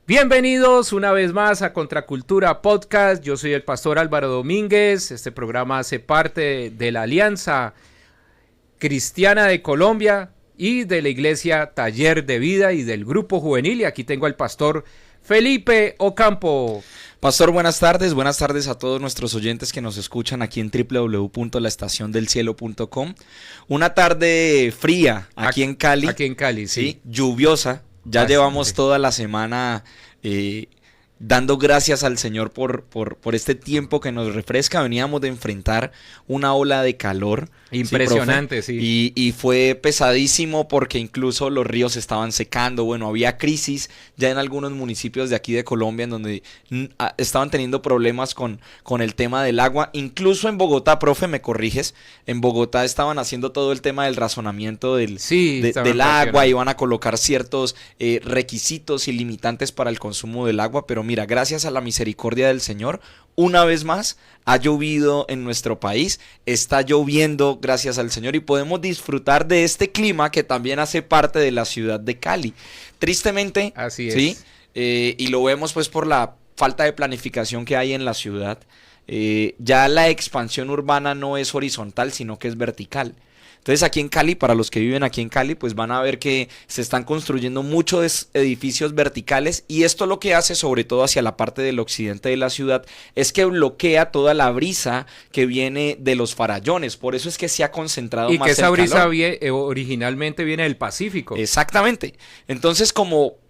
Bienvenidos una vez más a Contracultura Podcast. Yo soy el pastor Álvaro Domínguez. Este programa hace parte de la Alianza Cristiana de Colombia y de la Iglesia Taller de Vida y del Grupo Juvenil. Y aquí tengo al pastor Felipe Ocampo. Pastor, buenas tardes a todos nuestros oyentes que nos escuchan aquí en www.laestaciondelcielo.com. Una tarde fría aquí en Cali. Aquí en Cali, sí. Lluviosa. Ya llevamos toda la semana dando gracias al Señor por este tiempo que nos refresca. Veníamos de enfrentar una ola de calor. Impresionante, sí. Y fue pesadísimo porque incluso los ríos estaban secando. Bueno, había crisis ya en algunos municipios de aquí de Colombia en donde estaban teniendo problemas con el tema del agua. Incluso en Bogotá, profe, me corriges, en Bogotá estaban haciendo todo el tema del razonamiento del agua. Iban a colocar ciertos requisitos y limitantes para el consumo del agua. Pero mira, gracias a la misericordia del Señor, una vez más ha llovido en nuestro país, está lloviendo gracias al Señor y podemos disfrutar de este clima que también hace parte de la ciudad de Cali. Tristemente, así es. ¿sí? Y lo vemos pues por la falta de planificación que hay en la ciudad. Ya la expansión urbana no es horizontal, sino que es vertical. Entonces aquí en Cali, para los que viven aquí en Cali, pues van a ver que se están construyendo muchos edificios verticales y esto lo que hace, sobre todo hacia la parte del occidente de la ciudad, es que bloquea toda la brisa que viene de los farallones. Por eso es que se ha concentrado más el calor. Y que esa brisa originalmente viene del Pacífico. Exactamente. Entonces, como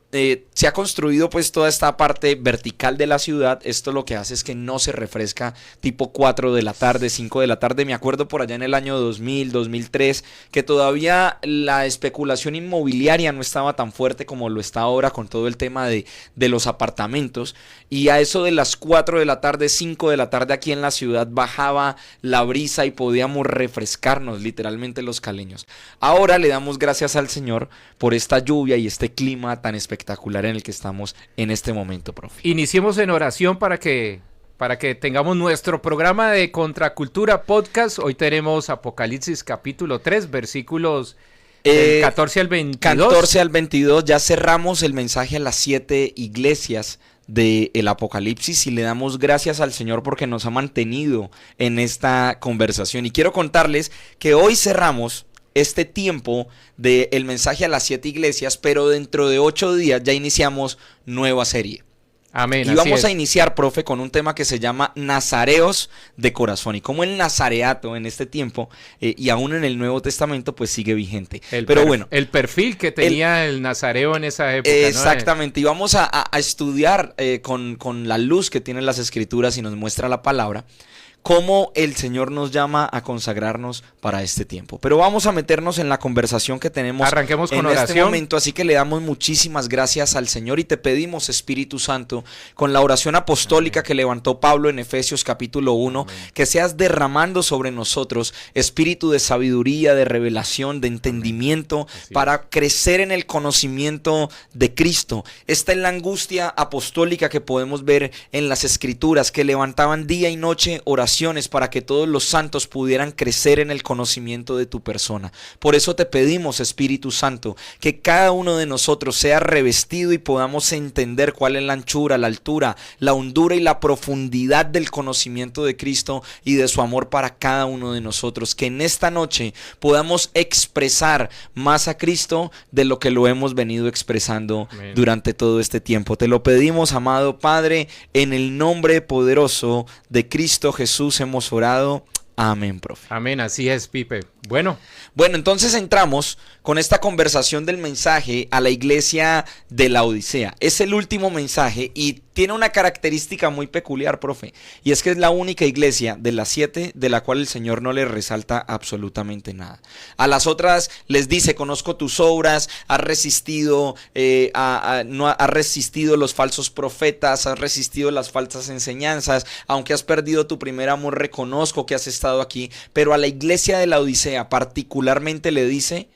se ha construido pues toda esta parte vertical de la ciudad, esto lo que hace es que no se refresca tipo 4 de la tarde, 5 de la tarde. Me acuerdo por allá en el año 2000, 2003, que todavía la especulación inmobiliaria no estaba tan fuerte como lo está ahora con todo el tema de los apartamentos. Y a eso de las 4 de la tarde, 5 de la tarde aquí en la ciudad bajaba la brisa y podíamos refrescarnos literalmente los caleños. Ahora le damos gracias al Señor por esta lluvia y este clima tan espectacular en el que estamos en este momento, profe. Iniciemos en oración para que tengamos nuestro programa de Contracultura Podcast. Hoy tenemos Apocalipsis capítulo 3, versículos del 14 al 22. 14 al 22, ya cerramos el mensaje a las 7 iglesias del Apocalipsis y le damos gracias al Señor porque nos ha mantenido en esta conversación. Y quiero contarles que hoy cerramos este tiempo del mensaje a las 7 iglesias, pero dentro de 8 días ya iniciamos nueva serie. Amén. Y vamos a iniciar, profe, con un tema que se llama Nazareos de corazón. Y como el nazareato en este tiempo, y aún en el Nuevo Testamento, pues sigue vigente. El perfil que tenía el nazareo en esa época. Exactamente. ¿No? Y vamos a estudiar con la luz que tienen las Escrituras y nos muestra la palabra, cómo el Señor nos llama a consagrarnos para este tiempo. Pero vamos a meternos en la conversación que tenemos. Arranquemos con en oración. Este momento, así que le damos muchísimas gracias al Señor y te pedimos, Espíritu Santo, con la oración apostólica que levantó Pablo en Efesios capítulo 1, que seas derramando sobre nosotros espíritu de sabiduría, de revelación, de entendimiento, para crecer en el conocimiento de Cristo. Esta es la angustia apostólica que podemos ver en las Escrituras, que levantaban día y noche oración para que todos los santos pudieran crecer en el conocimiento de tu persona. Por eso te pedimos, Espíritu Santo, que cada uno de nosotros sea revestido y podamos entender cuál es la anchura, la altura, la hondura y la profundidad del conocimiento de Cristo y de su amor para cada uno de nosotros. Que en esta noche podamos expresar más a Cristo de lo que lo hemos venido expresando durante todo este tiempo. Te lo pedimos, amado Padre, en el nombre poderoso de Cristo Jesús hemos orado. Amén, profe. Amén, así es, Pipe. Bueno, entonces entramos con esta conversación del mensaje a la iglesia de la Odisea. Es el último mensaje y tiene una característica muy peculiar, profe. Y es que es la única iglesia de las 7 de la cual el Señor no le resalta absolutamente nada. A las otras les dice: conozco tus obras, has resistido, no has resistido los falsos profetas, has resistido las falsas enseñanzas, aunque has perdido tu primer amor, reconozco que has estado aquí. Pero a la iglesia de la Odisea particularmente le dice: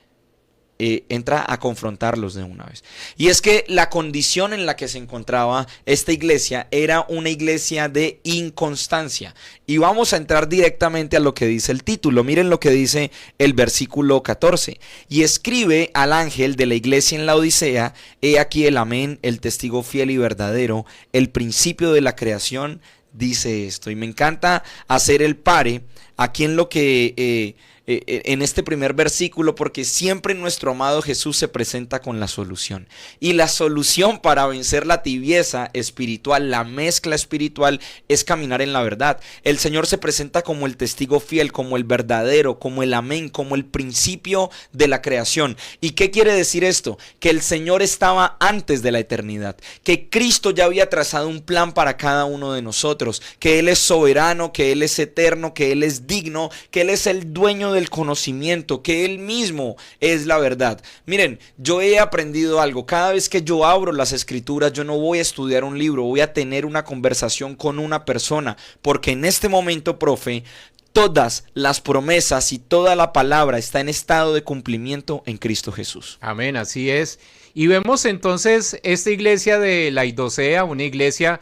entra a confrontarlos de una vez. Y es que la condición en la que se encontraba esta iglesia era una iglesia de inconstancia. Y vamos a entrar directamente a lo que dice el título. Miren lo que dice el versículo 14. Y escribe al ángel de la iglesia en la Odisea: he aquí el amén, el testigo fiel y verdadero, el principio de la creación, dice esto. Y me encanta hacer el pare aquí en lo que en este primer versículo, porque siempre nuestro amado Jesús se presenta con la solución. Y la solución para vencer la tibieza espiritual, la mezcla espiritual, es caminar en la verdad. El Señor se presenta como el testigo fiel, como el verdadero, como el amén, como el principio de la creación. ¿Y qué quiere decir esto? Que el Señor estaba antes de la eternidad, que Cristo ya había trazado un plan para cada uno de nosotros, que Él es soberano, que Él es eterno, que Él es digno, que Él es el dueño del conocimiento, que Él mismo es la verdad. Miren, yo he aprendido algo. Cada vez que yo abro las escrituras, yo no voy a estudiar un libro, voy a tener una conversación con una persona, porque en este momento, profe, todas las promesas y toda la palabra está en estado de cumplimiento en Cristo Jesús. Amén, así es. Y vemos entonces esta iglesia de Laodicea, una iglesia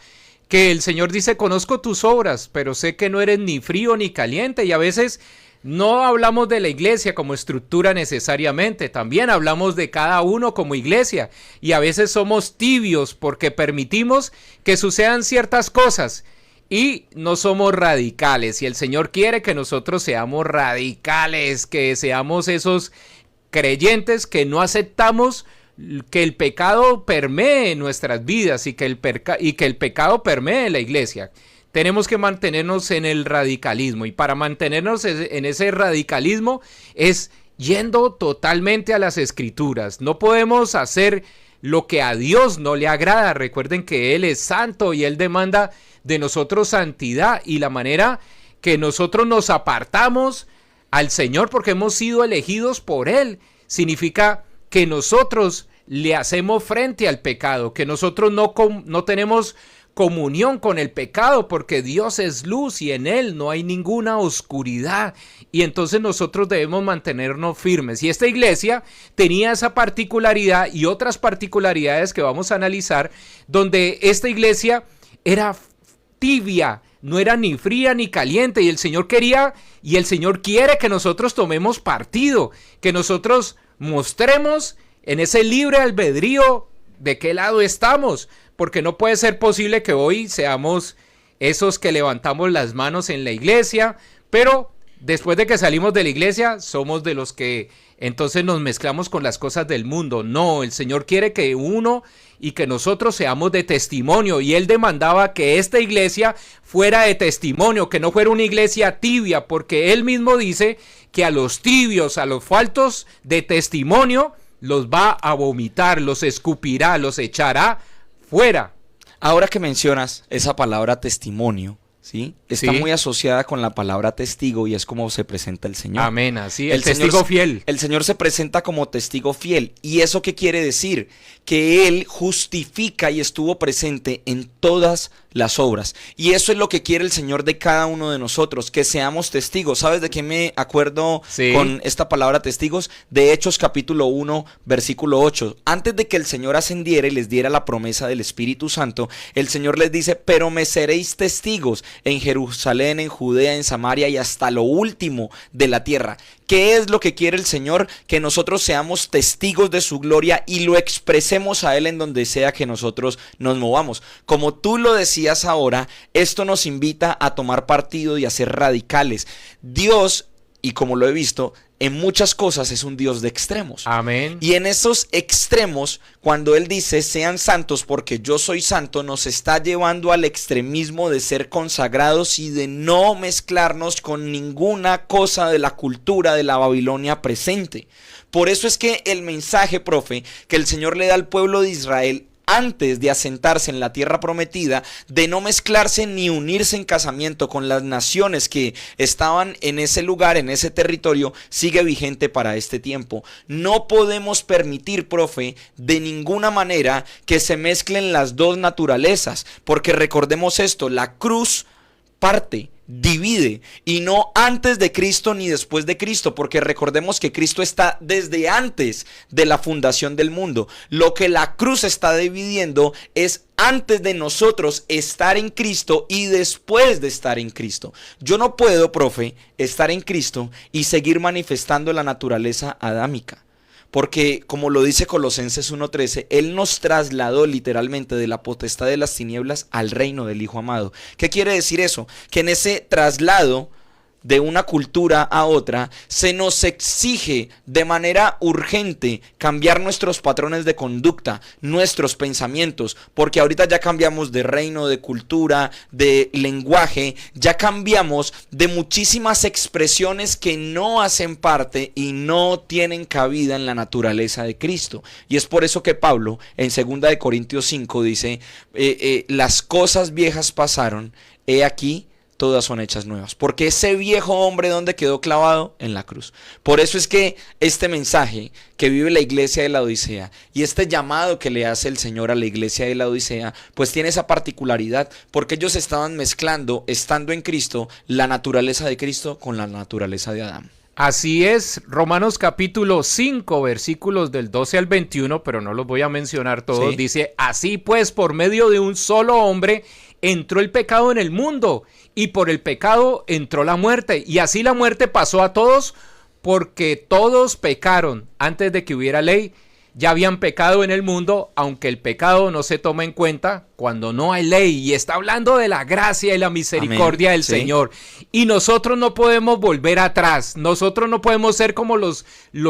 que el Señor dice: conozco tus obras, pero sé que no eres ni frío ni caliente. Y a veces no hablamos de la iglesia como estructura necesariamente, también hablamos de cada uno como iglesia. Y a veces somos tibios porque permitimos que sucedan ciertas cosas y no somos radicales. Y el Señor quiere que nosotros seamos radicales, que seamos esos creyentes que no aceptamos que el pecado permee nuestras vidas y que el pecado permee la iglesia. Tenemos que mantenernos en el radicalismo, y para mantenernos en ese radicalismo es yendo totalmente a las escrituras. No podemos hacer lo que a Dios no le agrada. Recuerden que Él es santo y Él demanda de nosotros santidad, y la manera que nosotros nos apartamos al Señor porque hemos sido elegidos por Él significa que nosotros le hacemos frente al pecado, que nosotros no tenemos comunión con el pecado, porque Dios es luz y en Él no hay ninguna oscuridad, y entonces nosotros debemos mantenernos firmes. Y esta iglesia tenía esa particularidad y otras particularidades que vamos a analizar, donde esta iglesia era tibia, no era ni fría ni caliente, y el Señor quería y el Señor quiere que nosotros tomemos partido, que nosotros mostremos en ese libre albedrío de qué lado estamos, porque no puede ser posible que hoy seamos esos que levantamos las manos en la iglesia, pero después de que salimos de la iglesia somos de los que entonces nos mezclamos con las cosas del mundo. No, el Señor quiere que uno y que nosotros seamos de testimonio, y Él demandaba que esta iglesia fuera de testimonio, que no fuera una iglesia tibia, porque Él mismo dice que a los tibios, a los faltos de testimonio, los va a vomitar, los escupirá, los echará fuera. Ahora que mencionas esa palabra testimonio, ¿sí? Está muy asociada con la palabra testigo, y es como se presenta el Señor. Amén, así, el testigo fiel. El Señor se presenta como testigo fiel. ¿Y eso qué quiere decir? Que Él justifica y estuvo presente en todas las obras. Y eso es lo que quiere el Señor de cada uno de nosotros, que seamos testigos. ¿Sabes de qué me acuerdo con esta palabra testigos? De Hechos capítulo 1, versículo 8. Antes de que el Señor ascendiera y les diera la promesa del Espíritu Santo, el Señor les dice: pero me seréis testigos en Jerusalén, en Judea, en Samaria y hasta lo último de la tierra. ¿Qué es lo que quiere el Señor? Que nosotros seamos testigos de su gloria y lo expresemos a Él en donde sea que nosotros nos movamos. Como tú lo decías ahora, esto nos invita a tomar partido y a ser radicales. Dios, y como lo he visto, en muchas cosas es un Dios de extremos. Amén. Y en esos extremos, cuando Él dice sean santos porque yo soy santo, nos está llevando al extremismo de ser consagrados y de no mezclarnos con ninguna cosa de la cultura de la Babilonia presente. Por eso es que el mensaje, profe, que el Señor le da al pueblo de Israel antes de asentarse en la tierra prometida, de no mezclarse ni unirse en casamiento con las naciones que estaban en ese lugar, en ese territorio, sigue vigente para este tiempo. No podemos permitir, profe, de ninguna manera que se mezclen las dos naturalezas, porque recordemos esto: la cruz parte divide, y no antes de Cristo ni después de Cristo, porque recordemos que Cristo está desde antes de la fundación del mundo. Lo que la cruz está dividiendo es antes de nosotros estar en Cristo y después de estar en Cristo. Yo no puedo, profe, estar en Cristo y seguir manifestando la naturaleza adámica. Porque, como lo dice Colosenses 1:13, Él nos trasladó literalmente de la potestad de las tinieblas al reino del Hijo amado. ¿Qué quiere decir eso? Que en ese traslado de una cultura a otra, se nos exige de manera urgente cambiar nuestros patrones de conducta, nuestros pensamientos, porque ahorita ya cambiamos de reino, de cultura, de lenguaje, ya cambiamos de muchísimas expresiones que no hacen parte y no tienen cabida en la naturaleza de Cristo. Y es por eso que Pablo en 2 Corintios 5 dice, las cosas viejas pasaron, he aquí, todas son hechas nuevas. Porque ese viejo hombre, ¿dónde quedó clavado? En la cruz. Por eso es que este mensaje que vive la iglesia de la Odisea y este llamado que le hace el Señor a la iglesia de la Odisea, pues tiene esa particularidad, porque ellos estaban mezclando, estando en Cristo, la naturaleza de Cristo con la naturaleza de Adán. Así es, Romanos capítulo 5, versículos del 12 al 21, pero no los voy a mencionar todos, ¿Sí? Dice, así pues, por medio de un solo hombre entró el pecado en el mundo, y por el pecado entró la muerte, y así la muerte pasó a todos, porque todos pecaron antes de que hubiera ley. Ya habían pecado en el mundo, aunque el pecado no se toma en cuenta cuando no hay ley. Y está hablando de la gracia y la misericordia del Señor. Y nosotros no podemos volver atrás. Nosotros no podemos ser como los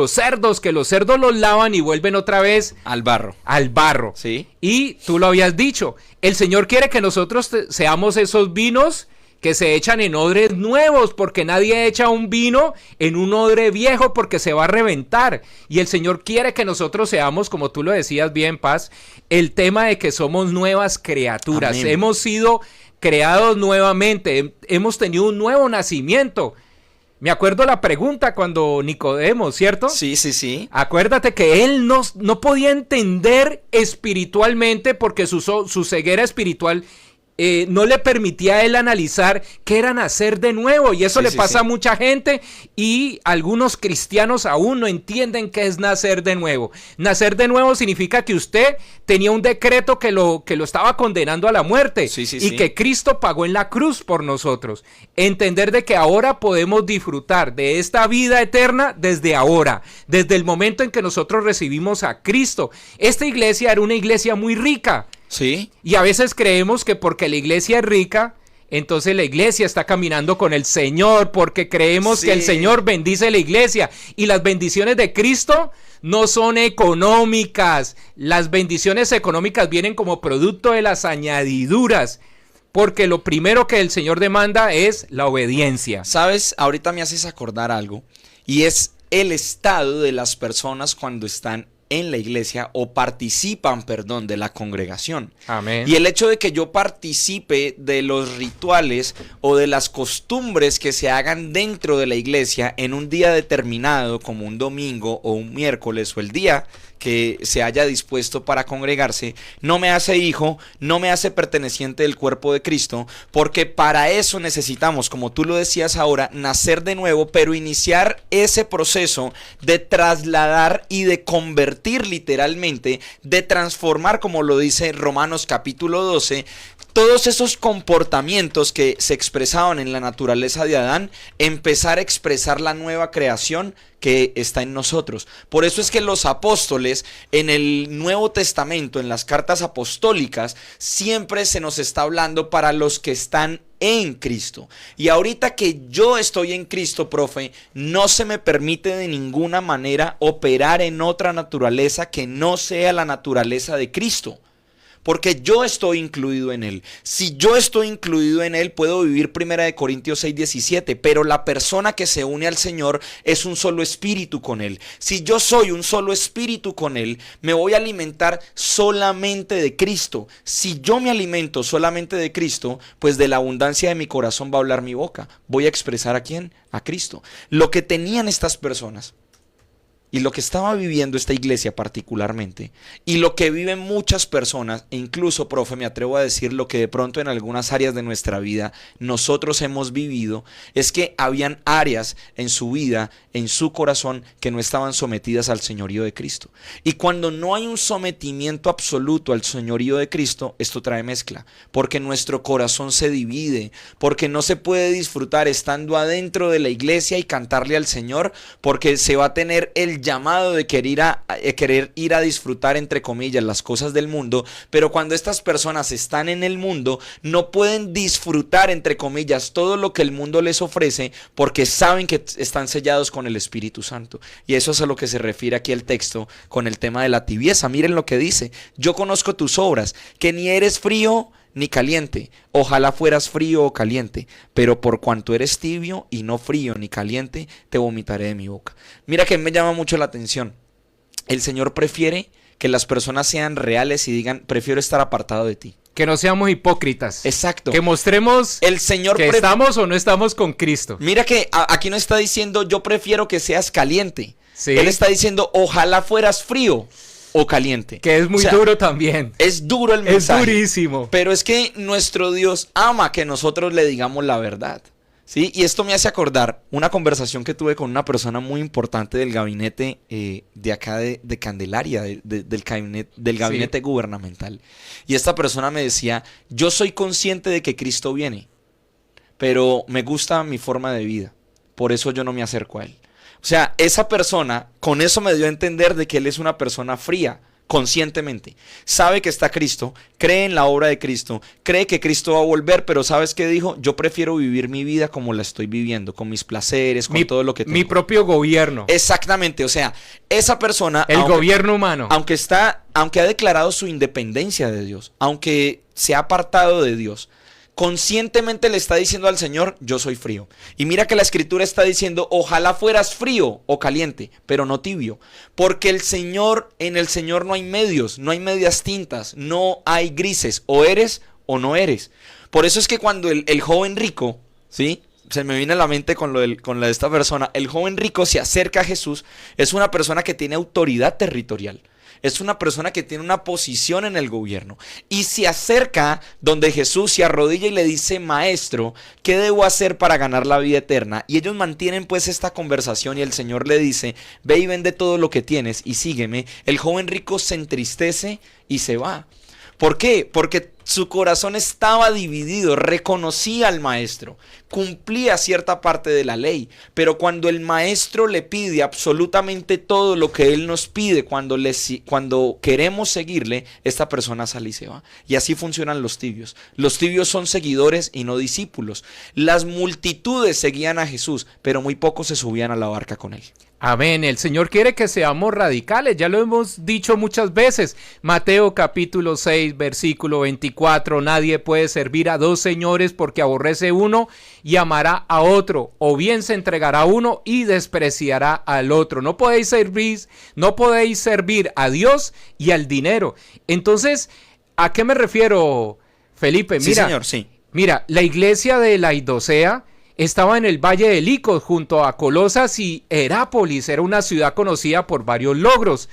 cerdos, que los cerdos los lavan y vuelven otra vez al barro. Al barro. Sí. Y tú lo habías dicho. El Señor quiere que nosotros seamos esos vinos que se echan en odres nuevos, porque nadie echa un vino en un odre viejo porque se va a reventar. Y el Señor quiere que nosotros seamos, como tú lo decías bien, Paz, el tema de que somos nuevas criaturas. Amén. Hemos sido creados nuevamente, hemos tenido un nuevo nacimiento. Me acuerdo la pregunta cuando Nicodemo, ¿cierto? Sí, sí, sí. Acuérdate que él no podía entender espiritualmente porque su ceguera espiritual no le permitía a él analizar qué era nacer de nuevo, y eso le pasa a mucha gente, y algunos cristianos aún no entienden qué es nacer de nuevo. Nacer de nuevo significa que usted tenía un decreto que lo estaba condenando a la muerte, que Cristo pagó en la cruz por nosotros. Entender de que ahora podemos disfrutar de esta vida eterna desde ahora, desde el momento en que nosotros recibimos a Cristo. Esta iglesia era una iglesia muy rica. Sí. Y a veces creemos que porque la iglesia es rica, entonces la iglesia está caminando con el Señor, porque creemos que el Señor bendice la iglesia. Y las bendiciones de Cristo no son económicas. Las bendiciones económicas vienen como producto de las añadiduras, porque lo primero que el Señor demanda es la obediencia. ¿Sabes? Ahorita me haces acordar algo, y es el estado de las personas cuando están en la iglesia o participan, de la congregación. Amén. Y el hecho de que yo participe de los rituales o de las costumbres que se hagan dentro de la iglesia en un día determinado, como un domingo o un miércoles o el día que se haya dispuesto para congregarse, no me hace hijo, no me hace perteneciente del cuerpo de Cristo, porque para eso necesitamos, como tú lo decías ahora, nacer de nuevo, pero iniciar ese proceso de trasladar y de convertir literalmente, de transformar, como lo dice Romanos capítulo 12, todos esos comportamientos que se expresaban en la naturaleza de Adán, empezar a expresar la nueva creación que está en nosotros. Por eso es que los apóstoles en el Nuevo Testamento, en las cartas apostólicas, siempre se nos está hablando para los que están en Cristo. Y ahorita que yo estoy en Cristo, profe, no se me permite de ninguna manera operar en otra naturaleza que no sea la naturaleza de Cristo, porque yo estoy incluido en Él. Si yo estoy incluido en Él, puedo vivir 1 Corintios 6:17, pero la persona que se une al Señor es un solo espíritu con Él. Si yo soy un solo espíritu con Él, me voy a alimentar solamente de Cristo. Si yo me alimento solamente de Cristo, pues de la abundancia de mi corazón va a hablar mi boca. Voy a expresar ¿a quién? A Cristo. Lo que tenían estas personas, Y lo que estaba viviendo esta iglesia particularmente, y lo que viven muchas personas, e incluso, profe, me atrevo a decir lo que de pronto en algunas áreas de nuestra vida nosotros hemos vivido, es que habían áreas en su vida, en su corazón, que no estaban sometidas al señorío de Cristo. Y cuando no hay un sometimiento absoluto al señorío de Cristo, esto trae mezcla, porque nuestro corazón se divide, porque no se puede disfrutar estando adentro de la iglesia y cantarle al Señor, porque se va a tener el llamado de querer ir a disfrutar, entre comillas, las cosas del mundo, pero cuando estas personas están en el mundo, no pueden disfrutar, entre comillas, todo lo que el mundo les ofrece, porque saben que están sellados con el Espíritu Santo. Y eso es a lo que se refiere aquí el texto con el tema de la tibieza. Miren lo que dice: yo conozco tus obras, que ni eres frío ni caliente. Ojalá fueras frío o caliente, pero por cuanto eres tibio y no frío ni caliente, te vomitaré de mi boca. Mira que me llama mucho la atención. El Señor prefiere que las personas sean reales y digan: prefiero estar apartado de ti. Que no seamos hipócritas. Exacto. Que mostremos el Señor que estamos o no estamos con Cristo. Mira que aquí no está diciendo: yo prefiero que seas caliente. Sí. Él está diciendo: ojalá fueras frío o caliente. Que es muy duro también. Es duro el mensaje. Es durísimo. Pero es que nuestro Dios ama que nosotros le digamos la verdad, ¿sí? Y esto me hace acordar una conversación que tuve con una persona muy importante del gabinete de acá de Candelaria, del gabinete gubernamental. Y esta persona me decía: yo soy consciente de que Cristo viene, pero me gusta mi forma de vida, por eso yo no me acerco a Él. O sea, esa persona con eso me dio a entender de que él es una persona fría, conscientemente. Sabe que está Cristo, cree en la obra de Cristo, cree que Cristo va a volver, pero ¿sabes qué dijo? Yo prefiero vivir mi vida como la estoy viviendo, con mis placeres, con todo lo que tengo. Mi propio gobierno. Exactamente, o sea, esa persona... El gobierno humano. Aunque ha declarado su independencia de Dios, aunque se ha apartado de Dios, conscientemente le está diciendo al Señor: yo soy frío. Y mira que la Escritura está diciendo: ojalá fueras frío o caliente, pero no tibio. Porque en el Señor no hay medios, no hay medias tintas, no hay grises, o eres o no eres. Por eso es que cuando el joven rico, ¿sí?, se me viene a la mente con la de esta persona, el joven rico se acerca a Jesús, es una persona que tiene autoridad territorial. Es una persona que tiene una posición en el gobierno y se acerca donde Jesús, se arrodilla y le dice: maestro, ¿qué debo hacer para ganar la vida eterna? Y ellos mantienen pues esta conversación y el Señor le dice: ve y vende todo lo que tienes y sígueme. El joven rico se entristece y se va. ¿Por qué? Porque su corazón estaba dividido, reconocía al maestro, cumplía cierta parte de la ley, pero cuando el maestro le pide absolutamente todo lo que él nos pide, cuando queremos seguirle, esta persona sale y se va. Y así funcionan los tibios. Los tibios son seguidores y no discípulos. Las multitudes seguían a Jesús, pero muy pocos se subían a la barca con él. Amén. El Señor quiere que seamos radicales, ya lo hemos dicho muchas veces. Mateo capítulo 6, versículo 24, nadie puede servir a dos señores, porque aborrece uno y amará a otro, o bien se entregará a uno y despreciará al otro. No podéis servir a Dios y al dinero. Entonces, ¿a qué me refiero, Felipe? Sí, señor, sí. Mira, la iglesia de Laodicea estaba en el Valle de Licos, junto a Colosas y Herápolis. Era una ciudad conocida por varios logros.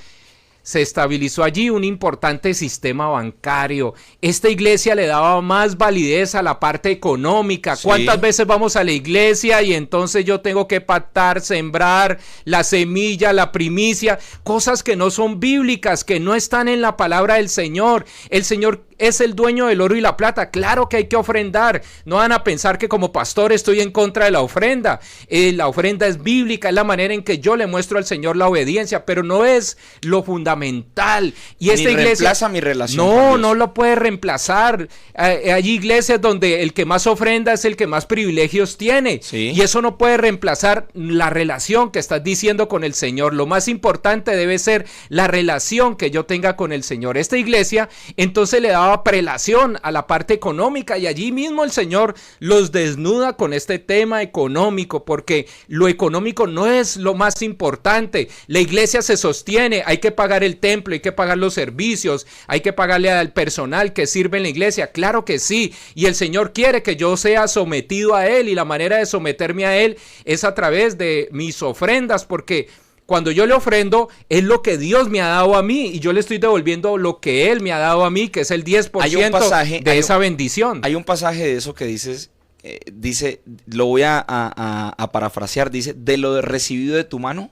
Se estabilizó allí un importante sistema bancario. Esta iglesia le daba más validez a la parte económica. Sí. ¿Cuántas veces vamos a la iglesia y entonces yo tengo que pactar, sembrar la semilla, la primicia? Cosas que no son bíblicas, que no están en la palabra del Señor. El Señor es el dueño del oro y la plata. Claro que hay que ofrendar. No van a pensar que como pastor estoy en contra de la ofrenda. La ofrenda es bíblica, es la manera en que yo le muestro al Señor la obediencia, pero no es lo fundamental. Y esta iglesia reemplaza mi relación con Dios. No lo puede reemplazar. Hay iglesias donde el que más ofrenda es el que más privilegios tiene. Sí. Y eso no puede reemplazar la relación que estás diciendo con el Señor. Lo más importante debe ser la relación que yo tenga con el Señor. Esta iglesia entonces le daba prelación a la parte económica, y allí mismo el Señor los desnuda con este tema económico, porque lo económico no es lo más importante. La iglesia se sostiene, hay que pagar el templo, hay que pagar los servicios, hay que pagarle al personal que sirve en la iglesia, claro que sí, y el Señor quiere que yo sea sometido a Él, y la manera de someterme a Él es a través de mis ofrendas, porque Cuando yo le ofrendo, es lo que Dios me ha dado a mí y yo le estoy devolviendo lo que Él me ha dado a mí, que es el 10% de esa bendición. Hay un pasaje de eso que dice, lo voy a parafrasear, dice, de lo recibido de tu mano,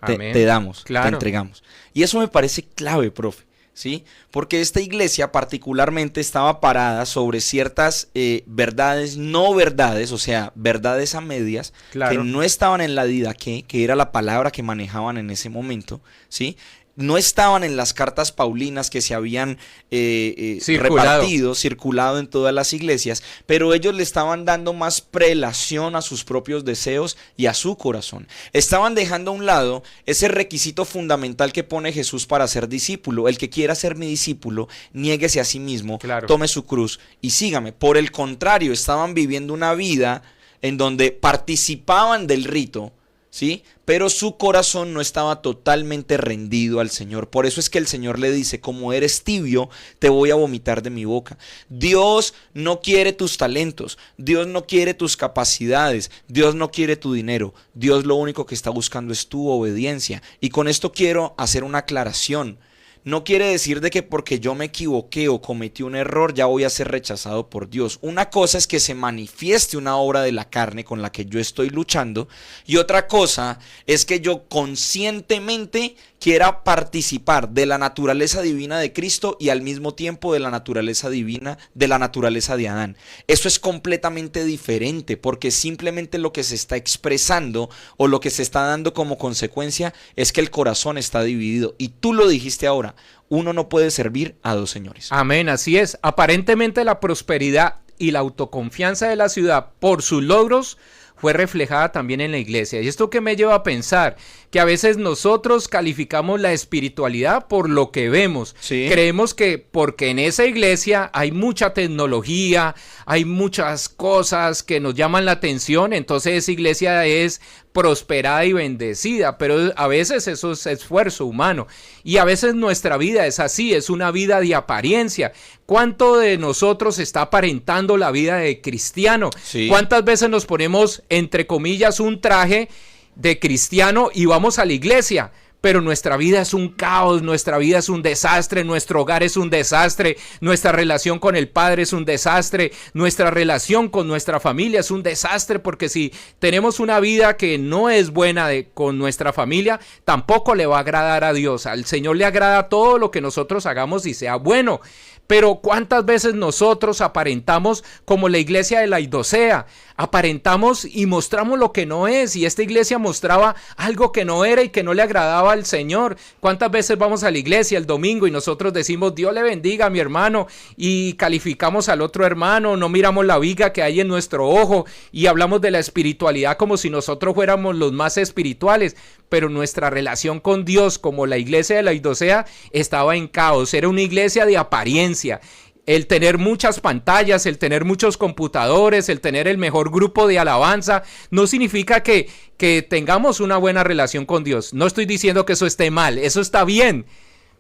te damos, claro, te entregamos. Y eso me parece clave, profe, ¿sí? Porque esta iglesia particularmente estaba parada sobre ciertas verdades, no verdades, o sea, verdades a medias, claro, que no estaban en la didaqué, que era la palabra que manejaban en ese momento, ¿sí? No estaban en las cartas paulinas que se habían circulado en todas las iglesias, pero ellos le estaban dando más prelación a sus propios deseos y a su corazón. Estaban dejando a un lado ese requisito fundamental que pone Jesús para ser discípulo. El que quiera ser mi discípulo, niéguese a sí mismo, claro, tome su cruz y sígame. Por el contrario, estaban viviendo una vida en donde participaban del rito, ¿sí? Pero su corazón no estaba totalmente rendido al Señor. Por eso es que el Señor le dice, como eres tibio, te voy a vomitar de mi boca. Dios no quiere tus talentos, Dios no quiere tus capacidades, Dios no quiere tu dinero. Dios lo único que está buscando es tu obediencia. Y con esto quiero hacer una aclaración. No quiere decir de que porque yo me equivoqué o cometí un error ya voy a ser rechazado por Dios. Una cosa es que se manifieste una obra de la carne con la que yo estoy luchando, y otra cosa es que yo conscientemente quiera participar de la naturaleza divina de Cristo y al mismo tiempo de la naturaleza divina, de la naturaleza de Adán. Eso es completamente diferente, porque simplemente lo que se está expresando o lo que se está dando como consecuencia es que el corazón está dividido. Y tú lo dijiste ahora, uno no puede servir a dos señores. Amén, así es. Aparentemente la prosperidad y la autoconfianza de la ciudad por sus logros fue reflejada también en la iglesia. Y esto que me lleva a pensar que a veces nosotros calificamos la espiritualidad por lo que vemos. Sí. Creemos que porque en esa iglesia hay mucha tecnología, hay muchas cosas que nos llaman la atención, entonces esa iglesia es prosperada y bendecida, pero a veces eso es esfuerzo humano y a veces nuestra vida es así, es una vida de apariencia. ¿Cuánto de nosotros está aparentando la vida de cristiano? Sí. ¿Cuántas veces nos ponemos, entre comillas, un traje de cristiano y vamos a la iglesia? Pero nuestra vida es un caos, nuestra vida es un desastre, nuestro hogar es un desastre, nuestra relación con el Padre es un desastre, nuestra relación con nuestra familia es un desastre, porque si tenemos una vida que no es buena con nuestra familia, tampoco le va a agradar a Dios. Al Señor le agrada todo lo que nosotros hagamos y sea bueno. Pero ¿cuántas veces nosotros aparentamos como la iglesia de Laodicea? Aparentamos y mostramos lo que no es, y esta iglesia mostraba algo que no era y que no le agradaba al Señor. ¿Cuántas veces vamos a la iglesia el domingo y nosotros decimos Dios le bendiga a mi hermano y calificamos al otro hermano, no miramos la viga que hay en nuestro ojo y hablamos de la espiritualidad como si nosotros fuéramos los más espirituales? Pero nuestra relación con Dios, como la iglesia de Laodicea, estaba en caos. Era una iglesia de apariencia. El tener muchas pantallas, el tener muchos computadores, el tener el mejor grupo de alabanza, no significa que tengamos una buena relación con Dios. No estoy diciendo que eso esté mal, eso está bien.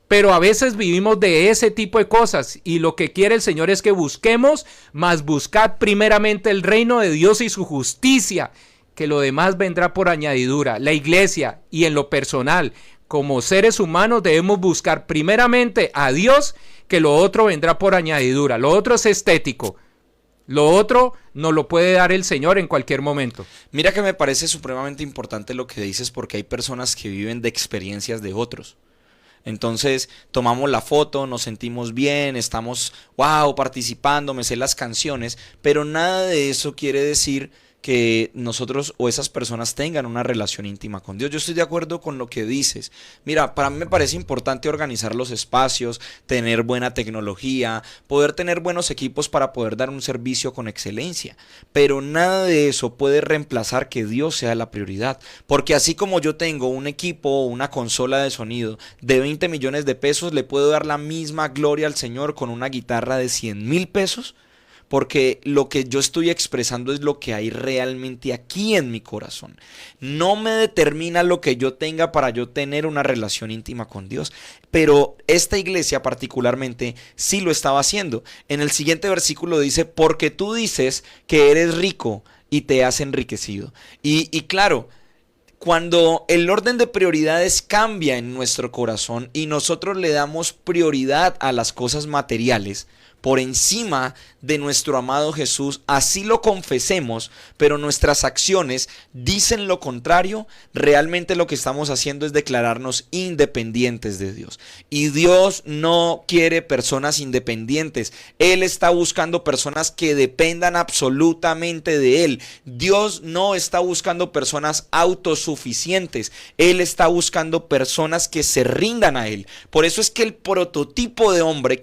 Pero a veces vivimos de ese tipo de cosas y lo que quiere el Señor es que busquemos, mas buscad primeramente el reino de Dios y su justicia, que lo demás vendrá por añadidura. La iglesia y en lo personal, como seres humanos, debemos buscar primeramente a Dios, que lo otro vendrá por añadidura. Lo otro es estético. Lo otro nos lo puede dar el Señor en cualquier momento. Mira que me parece supremamente importante lo que dices, porque hay personas que viven de experiencias de otros. Entonces tomamos la foto, nos sentimos bien, estamos participando, me sé las canciones, pero nada de eso quiere decir que nosotros o esas personas tengan una relación íntima con Dios. Yo estoy de acuerdo con lo que dices. Mira, para mí me parece importante organizar los espacios, tener buena tecnología, poder tener buenos equipos para poder dar un servicio con excelencia, pero nada de eso puede reemplazar que Dios sea la prioridad, porque así como yo tengo un equipo o una consola de sonido de 20 millones de pesos, le puedo dar la misma gloria al Señor con una guitarra de 100,000 pesos, porque lo que yo estoy expresando es lo que hay realmente aquí en mi corazón. No me determina lo que yo tenga para yo tener una relación íntima con Dios, pero esta iglesia particularmente sí lo estaba haciendo. En el siguiente versículo dice, porque tú dices que eres rico y te has enriquecido. Y claro, Cuando el orden de prioridades cambia en nuestro corazón y nosotros le damos prioridad a las cosas materiales por encima de nuestro amado Jesús, así lo confesemos, pero nuestras acciones dicen lo contrario, realmente lo que estamos haciendo es declararnos independientes de Dios. Y Dios no quiere personas independientes. Él está buscando personas que dependan absolutamente de Él. Dios no está buscando personas autosuficientes. Él está buscando personas que se rindan a Él. Por eso es que el prototipo de hombre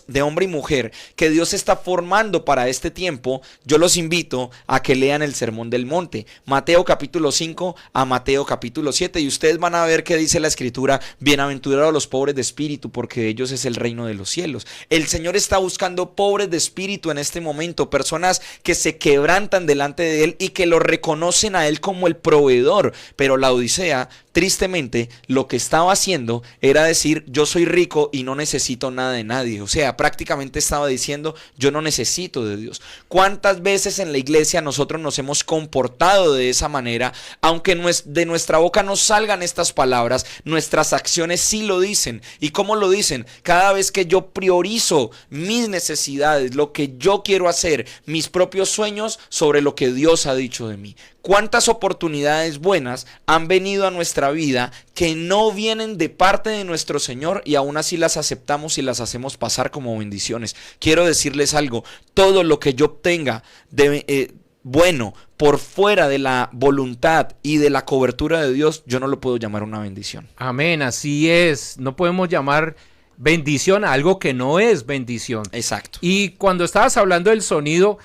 de hombre y mujer que Dios está formando para este tiempo, yo los invito a que lean el Sermón del Monte, Mateo capítulo 5 a Mateo capítulo 7, y ustedes van a ver qué dice la Escritura: bienaventurados los pobres de espíritu, porque de ellos es el reino de los cielos. El Señor está buscando pobres de espíritu en este momento, personas que se quebrantan delante de Él y que lo reconocen a Él como el proveedor. Pero la Odisea, tristemente, lo que estaba haciendo era decir: yo soy rico y no necesito nada de nadie. O sea, prácticamente estaba diciendo: yo no necesito de Dios. ¿Cuántas veces en la iglesia nosotros nos hemos comportado de esa manera? Aunque de nuestra boca no salgan estas palabras, nuestras acciones sí lo dicen. ¿Y cómo lo dicen? Cada vez que yo priorizo mis necesidades, lo que yo quiero hacer, mis propios sueños sobre lo que Dios ha dicho de mí. ¿Cuántas oportunidades buenas han venido a nuestra vida que no vienen de parte de nuestro Señor y aún así las aceptamos y las hacemos pasar como bendiciones? Quiero decirles algo: todo lo que yo obtenga bueno por fuera de la voluntad y de la cobertura de Dios, yo no lo puedo llamar una bendición. Amén, así es. No podemos llamar bendición a algo que no es bendición. Exacto. Y cuando estabas hablando del sonido,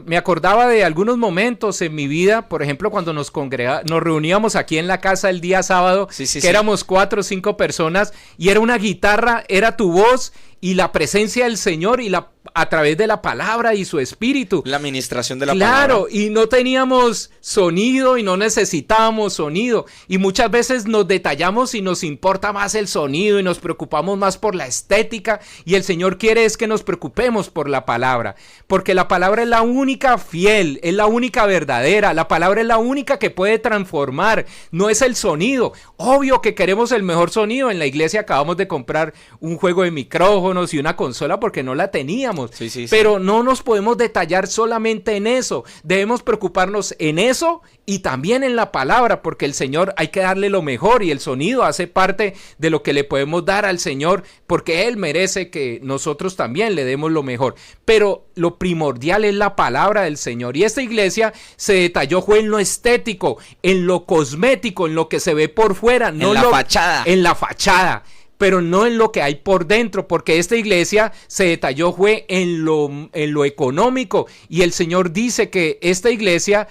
me acordaba de algunos momentos en mi vida, por ejemplo, cuando nos reuníamos aquí en la casa el día sábado, éramos 4 o 5 personas, y era una guitarra, era tu voz y la presencia del Señor y a través de la palabra y su espíritu. La administración de la palabra. Claro, y no teníamos sonido y no necesitábamos sonido. Y muchas veces nos detallamos y nos importa más el sonido y nos preocupamos más por la estética. Y el Señor quiere es que nos preocupemos por la palabra. Porque la palabra es la única fiel, es la única verdadera. La palabra es la única que puede transformar. No es el sonido. Obvio que queremos el mejor sonido. En la iglesia acabamos de comprar un juego de micrófonos y una consola porque no la teníamos. Pero no nos podemos detallar solamente en eso. Debemos preocuparnos en eso y también en la palabra, porque el Señor hay que darle lo mejor, y el sonido hace parte de lo que le podemos dar al Señor, porque Él merece que nosotros también le demos lo mejor. Pero lo primordial es la palabra del Señor, y esta iglesia se detalló fue en lo estético, en lo cosmético, en lo que se ve por fuera, no en la fachada. En la fachada, pero no en lo que hay por dentro, porque esta iglesia se detalló fue en lo económico, y el Señor dice que esta iglesia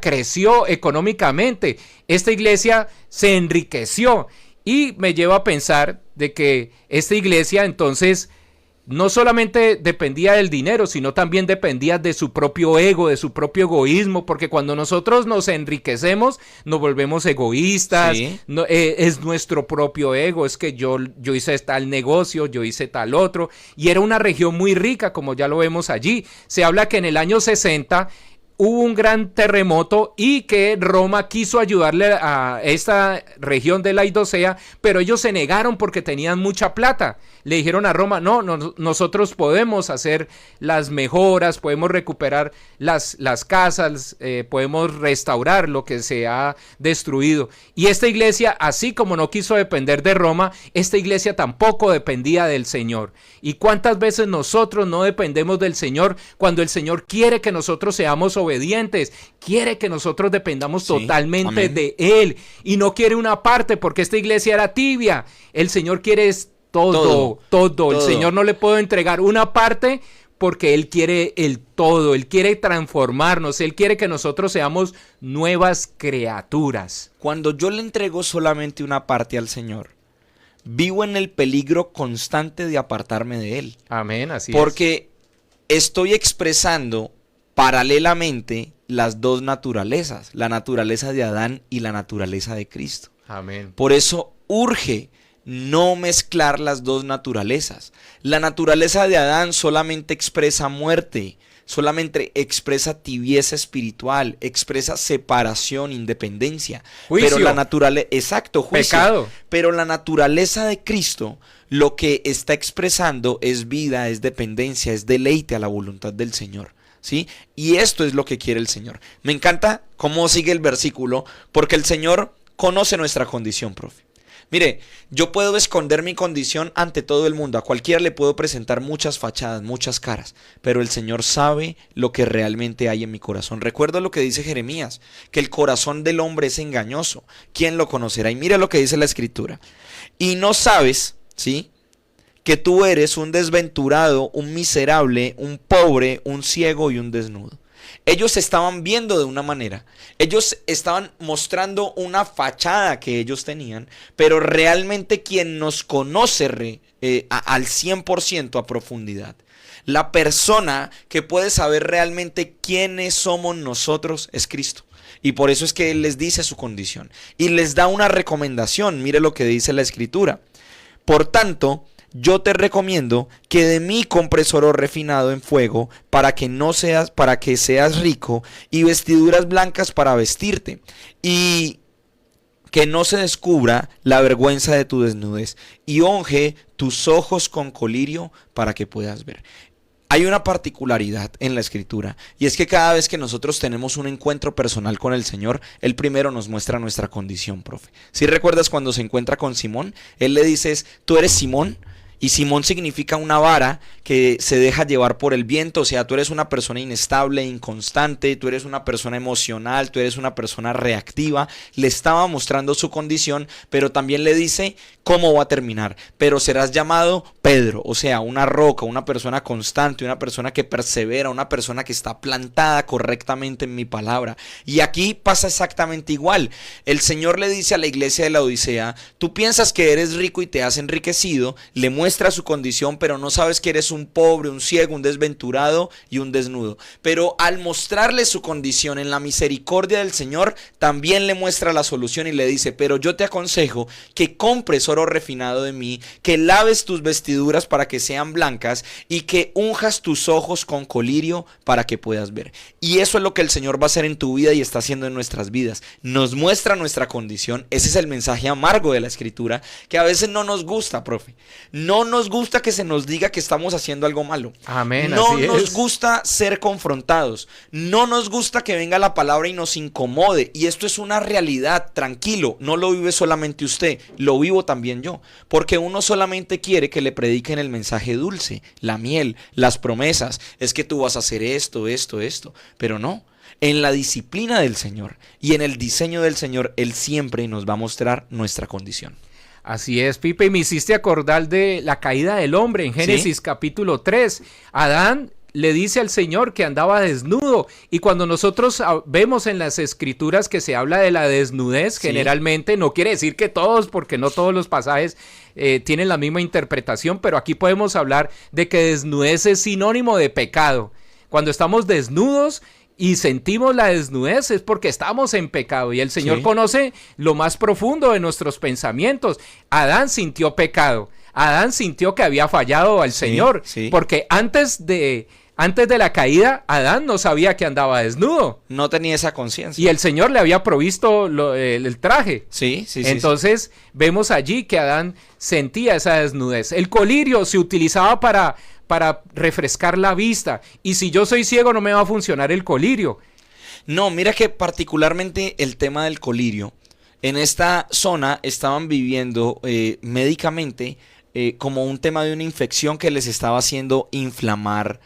creció económicamente, esta iglesia se enriqueció, y me lleva a pensar de que esta iglesia entonces no solamente dependía del dinero, sino también dependía de su propio ego, de su propio egoísmo, porque cuando nosotros nos enriquecemos, nos volvemos egoístas, sí. No, es nuestro propio ego, es que yo hice tal negocio, yo hice tal otro, y era una región muy rica, como ya lo vemos allí. Se habla que en el año 60 hubo un gran terremoto y que Roma quiso ayudarle a esta región de Laodicea, pero ellos se negaron porque tenían mucha plata. Le dijeron a Roma: no, nosotros podemos hacer las mejoras, podemos recuperar las casas, podemos restaurar lo que se ha destruido. Y esta iglesia, así como no quiso depender de Roma, esta iglesia tampoco dependía del Señor. ¿Y cuántas veces nosotros no dependemos del Señor cuando el Señor quiere que nosotros seamos obedientes, quiere que nosotros dependamos totalmente amén. de Él, y no quiere una parte, porque esta iglesia era tibia? El Señor quiere todo. El Señor no le puede entregar una parte, porque Él quiere el todo. Él quiere transformarnos, Él quiere que nosotros seamos nuevas criaturas. Cuando yo le entrego solamente una parte al Señor, vivo en el peligro constante de apartarme de Él. Amén, así porque estoy expresando paralelamente las dos naturalezas, la naturaleza de Adán y la naturaleza de Cristo. Amén. Por eso urge no mezclar las dos naturalezas. La naturaleza de Adán solamente expresa muerte, solamente expresa tibieza espiritual, expresa separación, independencia. Juicio. Pero la naturaleza, exacto, juicio. Pecado. Pero la naturaleza de Cristo lo que está expresando es vida, es dependencia, es deleite a la voluntad del Señor. ¿Sí? Y esto es lo que quiere el Señor. Me encanta cómo sigue el versículo, porque el Señor conoce nuestra condición, profe. Mire, yo puedo esconder mi condición ante todo el mundo, a cualquiera le puedo presentar muchas fachadas, muchas caras, pero el Señor sabe lo que realmente hay en mi corazón. Recuerdo lo que dice Jeremías, que el corazón del hombre es engañoso, ¿quién lo conocerá? Y mira lo que dice la Escritura. Y no sabes, ¿sí?, que tú eres un desventurado, un miserable, un pobre, un ciego y un desnudo. Ellos estaban viendo de una manera, ellos estaban mostrando una fachada que ellos tenían, pero realmente quien nos conoce al 100% a profundidad, la persona que puede saber realmente quiénes somos nosotros es Cristo. Y por eso es que Él les dice su condición y les da una recomendación. Mire lo que dice la Escritura. Por tanto, yo te recomiendo que de mí compres oro refinado en fuego para que seas rico, y vestiduras blancas para vestirte, y que no se descubra la vergüenza de tu desnudez, y unge tus ojos con colirio para que puedas ver. Hay una particularidad en la Escritura, y es que cada vez que nosotros tenemos un encuentro personal con el Señor, Él primero nos muestra nuestra condición, profe. Si recuerdas cuando se encuentra con Simón, Él le dice, tú eres Simón. Y Simón significa una vara que se deja llevar por el viento, o sea, tú eres una persona inestable, inconstante, tú eres una persona emocional, tú eres una persona reactiva. Le estaba mostrando su condición, pero también le dice cómo va a terminar. Pero serás llamado Pedro, o sea, una roca, una persona constante, una persona que persevera, una persona que está plantada correctamente en mi palabra. Y aquí pasa exactamente igual. El Señor le dice a la iglesia de la Odisea, tú piensas que eres rico y te has enriquecido, le muestra su condición, pero no sabes que eres un pobre, un ciego, un desventurado y un desnudo. Pero al mostrarle su condición en la misericordia del Señor, también le muestra la solución y le dice, pero yo te aconsejo que compres oro refinado de mí, que laves tus vestiduras para que sean blancas y que unjas tus ojos con colirio para que puedas ver. Y eso es lo que el Señor va a hacer en tu vida y está haciendo en nuestras vidas. Nos muestra nuestra condición. Ese es el mensaje amargo de la Escritura, que a veces no nos gusta, profe. No nos gusta que se nos diga que estamos haciendo algo malo. Amén, no así nos es. gusta ser confrontados. No nos gusta que venga la palabra y nos incomode. Y esto es una realidad, tranquilo. No lo vive solamente usted, lo vivo también yo. Porque uno solamente quiere que le prediquen el mensaje dulce, la miel, las promesas. Es que tú vas a hacer esto. Pero no. En la disciplina del Señor y en el diseño del Señor, Él siempre nos va a mostrar nuestra condición. Así es, Pipe, y me hiciste acordar de la caída del hombre en Génesis ¿Sí? capítulo 3. Adán le dice al Señor que andaba desnudo, y cuando nosotros vemos en las Escrituras que se habla de la desnudez, ¿Sí? generalmente, no quiere decir que todos, porque no todos los pasajes tienen la misma interpretación, pero aquí podemos hablar de que desnudez es sinónimo de pecado. Cuando estamos desnudos y sentimos la desnudez es porque estamos en pecado, y el Señor Sí. conoce lo más profundo de nuestros pensamientos. Adán sintió pecado, Adán sintió que había fallado al Señor, sí. porque antes de la caída, Adán no sabía que andaba desnudo, No tenía esa conciencia. y el Señor le había provisto el traje. Sí. Entonces vemos allí que Adán sentía esa desnudez. El colirio se utilizaba para refrescar la vista, y si yo soy ciego no me va a funcionar el colirio. No, mira que particularmente el tema del colirio, en esta zona estaban viviendo médicamente como un tema de una infección que les estaba haciendo inflamar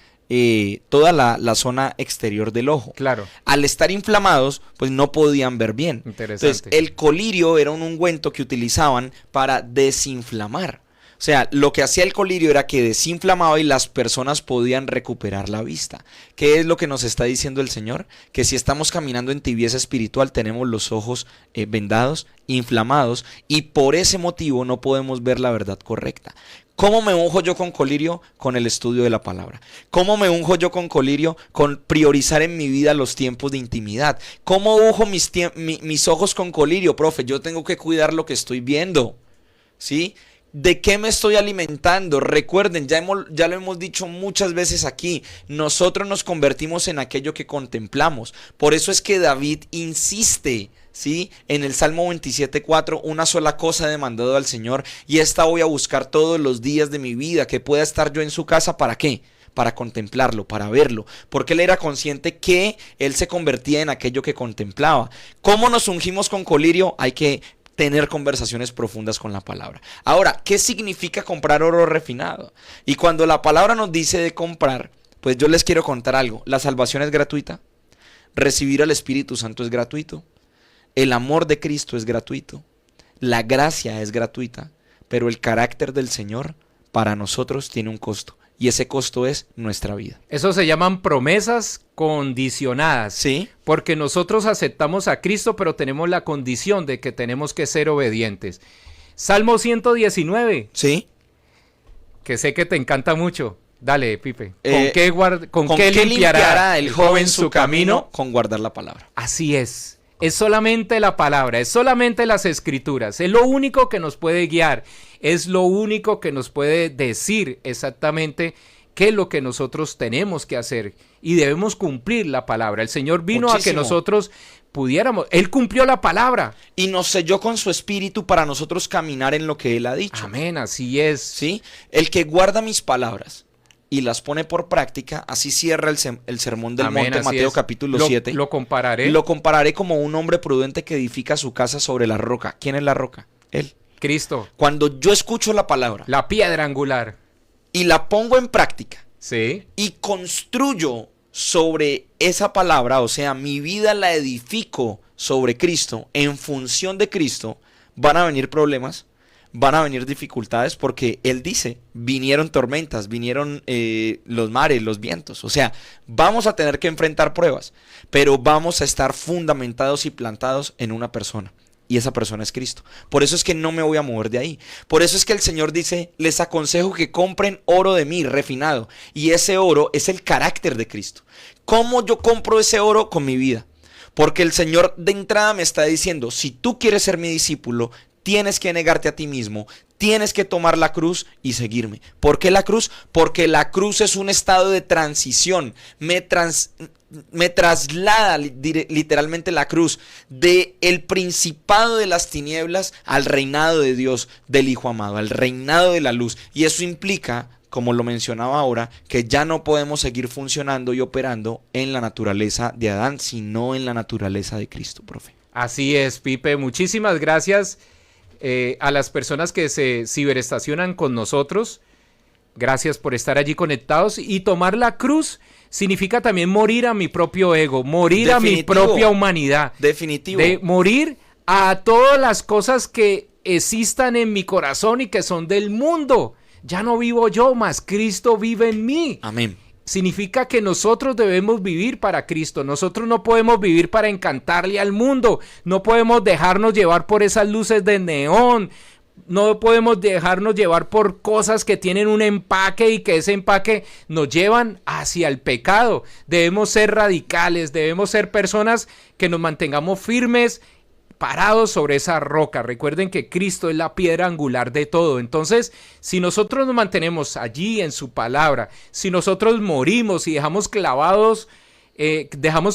toda la zona exterior del ojo. Claro. Al estar inflamados, pues no podían ver bien. Interesante. Entonces, el colirio era un ungüento que utilizaban para desinflamar. O sea, lo que hacía el colirio era que desinflamaba y las personas podían recuperar la vista. ¿Qué es lo que nos está diciendo el Señor? Que si estamos caminando en tibieza espiritual, tenemos los ojos vendados, inflamados, y por ese motivo no podemos ver la verdad correcta. ¿Cómo me unjo yo con colirio? Con el estudio de la palabra. ¿Cómo me unjo yo con colirio? Con priorizar en mi vida los tiempos de intimidad. ¿Cómo unjo mis ojos con colirio? Profe, yo tengo que cuidar lo que estoy viendo, ¿sí? ¿De qué me estoy alimentando? Recuerden, ya lo hemos dicho muchas veces aquí, nosotros nos convertimos en aquello que contemplamos. Por eso es que David insiste, ¿sí? En el Salmo 27:4, una sola cosa he demandado al Señor y esta voy a buscar todos los días de mi vida, que pueda estar yo en su casa. ¿Para qué? Para contemplarlo, para verlo, porque él era consciente que él se convertía en aquello que contemplaba. ¿Cómo nos ungimos con colirio? Hay que tener conversaciones profundas con la palabra. Ahora, ¿qué significa comprar oro refinado? Y cuando la palabra nos dice de comprar, pues yo les quiero contar algo. La salvación es gratuita, recibir al Espíritu Santo es gratuito, el amor de Cristo es gratuito, la gracia es gratuita, pero el carácter del Señor para nosotros tiene un costo. Y ese costo es nuestra vida. Eso se llaman promesas condicionadas. Sí. Porque nosotros aceptamos a Cristo, pero tenemos la condición de que tenemos que ser obedientes. Salmo 119. Sí. Que sé que te encanta mucho. Dale, Pipe. ¿Con qué limpiará el joven su camino? Con guardar la palabra. Así es. Es solamente la palabra, es solamente las escrituras, es lo único que nos puede guiar, es lo único que nos puede decir exactamente qué es lo que nosotros tenemos que hacer y debemos cumplir la palabra. El Señor vino a que nosotros pudiéramos, Él cumplió la palabra. Y nos selló con su espíritu para nosotros caminar en lo que Él ha dicho. Amén, así es. ¿Sí? El que guarda mis palabras y las pone por práctica, así cierra el sermón del monte, Mateo capítulo 7. Lo compararé. Lo compararé como un hombre prudente que edifica su casa sobre la roca. ¿Quién es la roca? Él. Cristo. Cuando yo escucho la palabra. La piedra angular. Y la pongo en práctica. Sí. Y construyo sobre esa palabra, o sea, mi vida la edifico sobre Cristo, en función de Cristo, van a venir problemas. Van a venir dificultades porque Él dice, vinieron tormentas, vinieron los mares, los vientos. O sea, vamos a tener que enfrentar pruebas, pero vamos a estar fundamentados y plantados en una persona. Y esa persona es Cristo. Por eso es que no me voy a mover de ahí. Por eso es que el Señor dice, les aconsejo que compren oro de mí, refinado. Y ese oro es el carácter de Cristo. ¿Cómo yo compro ese oro? Con mi vida. Porque el Señor de entrada me está diciendo, si tú quieres ser mi discípulo, tienes que negarte a ti mismo, tienes que tomar la cruz y seguirme. ¿Por qué la cruz? Porque la cruz es un estado de transición. Me traslada literalmente la cruz del principado de las tinieblas al reinado de Dios, del Hijo amado, al reinado de la luz. Y eso implica, como lo mencionaba ahora, que ya no podemos seguir funcionando y operando en la naturaleza de Adán, sino en la naturaleza de Cristo, profe. Así es, Pipe. Muchísimas gracias. A las personas que se ciberestacionan con nosotros, gracias por estar allí conectados. Y tomar la cruz significa también morir a mi propio ego, morir a mi propia humanidad. Definitivo. De morir a todas las cosas que existan en mi corazón y que son del mundo. Ya no vivo yo, mas Cristo vive en mí. Amén. Significa que nosotros debemos vivir para Cristo. Nosotros no podemos vivir para encantarle al mundo. No podemos dejarnos llevar por esas luces de neón. No podemos dejarnos llevar por cosas que tienen un empaque y que ese empaque nos llevan hacia el pecado. Debemos ser radicales, debemos ser personas que nos mantengamos firmes, parados sobre esa roca. Recuerden que Cristo es la piedra angular de todo. Entonces, si nosotros nos mantenemos allí en su palabra, si nosotros morimos y dejamos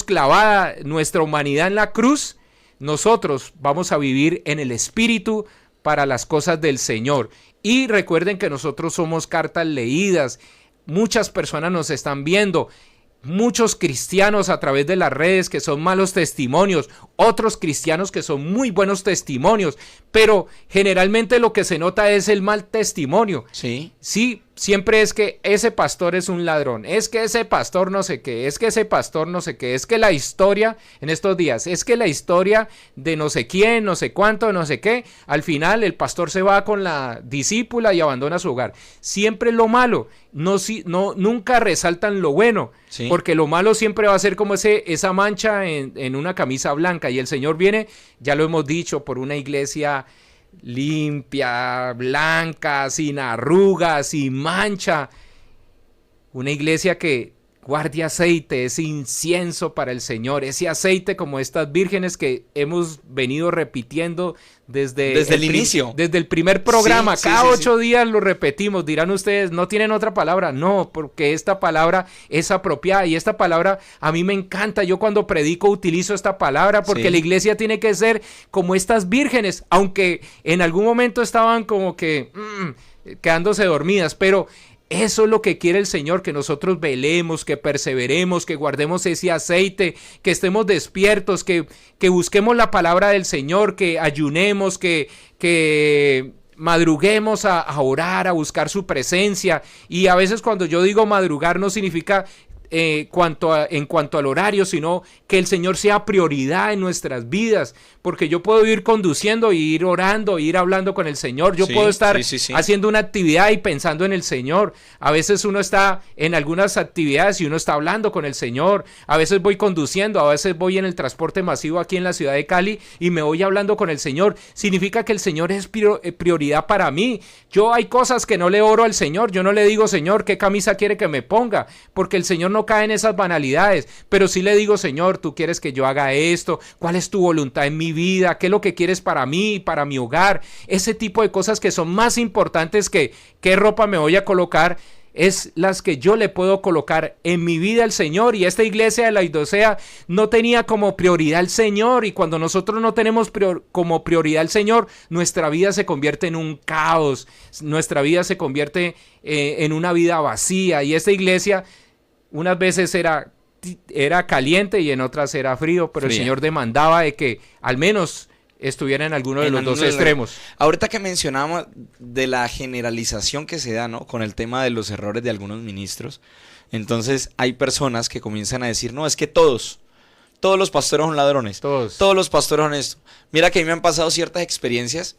clavada nuestra humanidad en la cruz, nosotros vamos a vivir en el Espíritu para las cosas del Señor. Y recuerden que nosotros somos cartas leídas. Muchas personas nos están viendo. Muchos cristianos a través de las redes que son malos testimonios, otros cristianos que son muy buenos testimonios, pero generalmente lo que se nota es el mal testimonio. Sí. Sí, siempre es que ese pastor es un ladrón, es que ese pastor no sé qué, es que ese pastor no sé qué, es que la historia en estos días, es que la historia de no sé quién, no sé cuánto, no sé qué, al final el pastor se va con la discípula y abandona su hogar. Siempre lo malo, nunca resaltan lo bueno, sí, porque lo malo siempre va a ser como esa mancha en una camisa blanca, y el Señor viene, ya lo hemos dicho, por una iglesia limpia, blanca, sin arrugas, sin mancha. Una iglesia que guarde aceite, ese incienso para el Señor, ese aceite como estas vírgenes que hemos venido repitiendo desde el inicio. Desde el primer programa. Sí, Cada sí, 8 días lo repetimos. Dirán ustedes, ¿no tienen otra palabra? No, porque esta palabra es apropiada y esta palabra a mí me encanta. Yo cuando predico utilizo esta palabra porque la iglesia tiene que ser como estas vírgenes, aunque en algún momento estaban como que quedándose dormidas, pero eso es lo que quiere el Señor, que nosotros velemos, que perseveremos, que guardemos ese aceite, que estemos despiertos, que busquemos la palabra del Señor, que ayunemos, que madruguemos a orar, a buscar su presencia. Y a veces cuando yo digo madrugar no significa en cuanto al horario, sino que el Señor sea prioridad en nuestras vidas, porque yo puedo ir conduciendo y ir orando, ir hablando con el Señor, yo puedo estar haciendo una actividad y pensando en el Señor. A veces uno está en algunas actividades y uno está hablando con el Señor. A veces voy conduciendo, a veces voy en el transporte masivo aquí en la ciudad de Cali y me voy hablando con el Señor. Significa que el Señor es prioridad para mí. Yo hay cosas que no le oro al Señor, yo no le digo, Señor, ¿qué camisa quiere que me ponga? Porque el Señor no cae en esas banalidades, pero sí le digo, Señor, tú quieres que yo haga esto, ¿cuál es tu voluntad en mi vida? ¿Qué es lo que quieres para mí, para mi hogar? Ese tipo de cosas que son más importantes que qué ropa me voy a colocar, es las que yo le puedo colocar en mi vida al Señor. Y esta iglesia de Laodicea no tenía como prioridad al Señor, y cuando nosotros no tenemos como prioridad al Señor, nuestra vida se convierte en un caos, nuestra vida se convierte en una vida vacía. Y esta iglesia unas veces era caliente y en otras era frío, pero el Señor demandaba de que al menos estuviera en alguno de los dos extremos. Ahorita que mencionamos de la generalización que se da, ¿no?, con el tema de los errores de algunos ministros, entonces hay personas que comienzan a decir, no, es que todos los pastores son ladrones, todos los pastores son esto. Mira que a mí me han pasado ciertas experiencias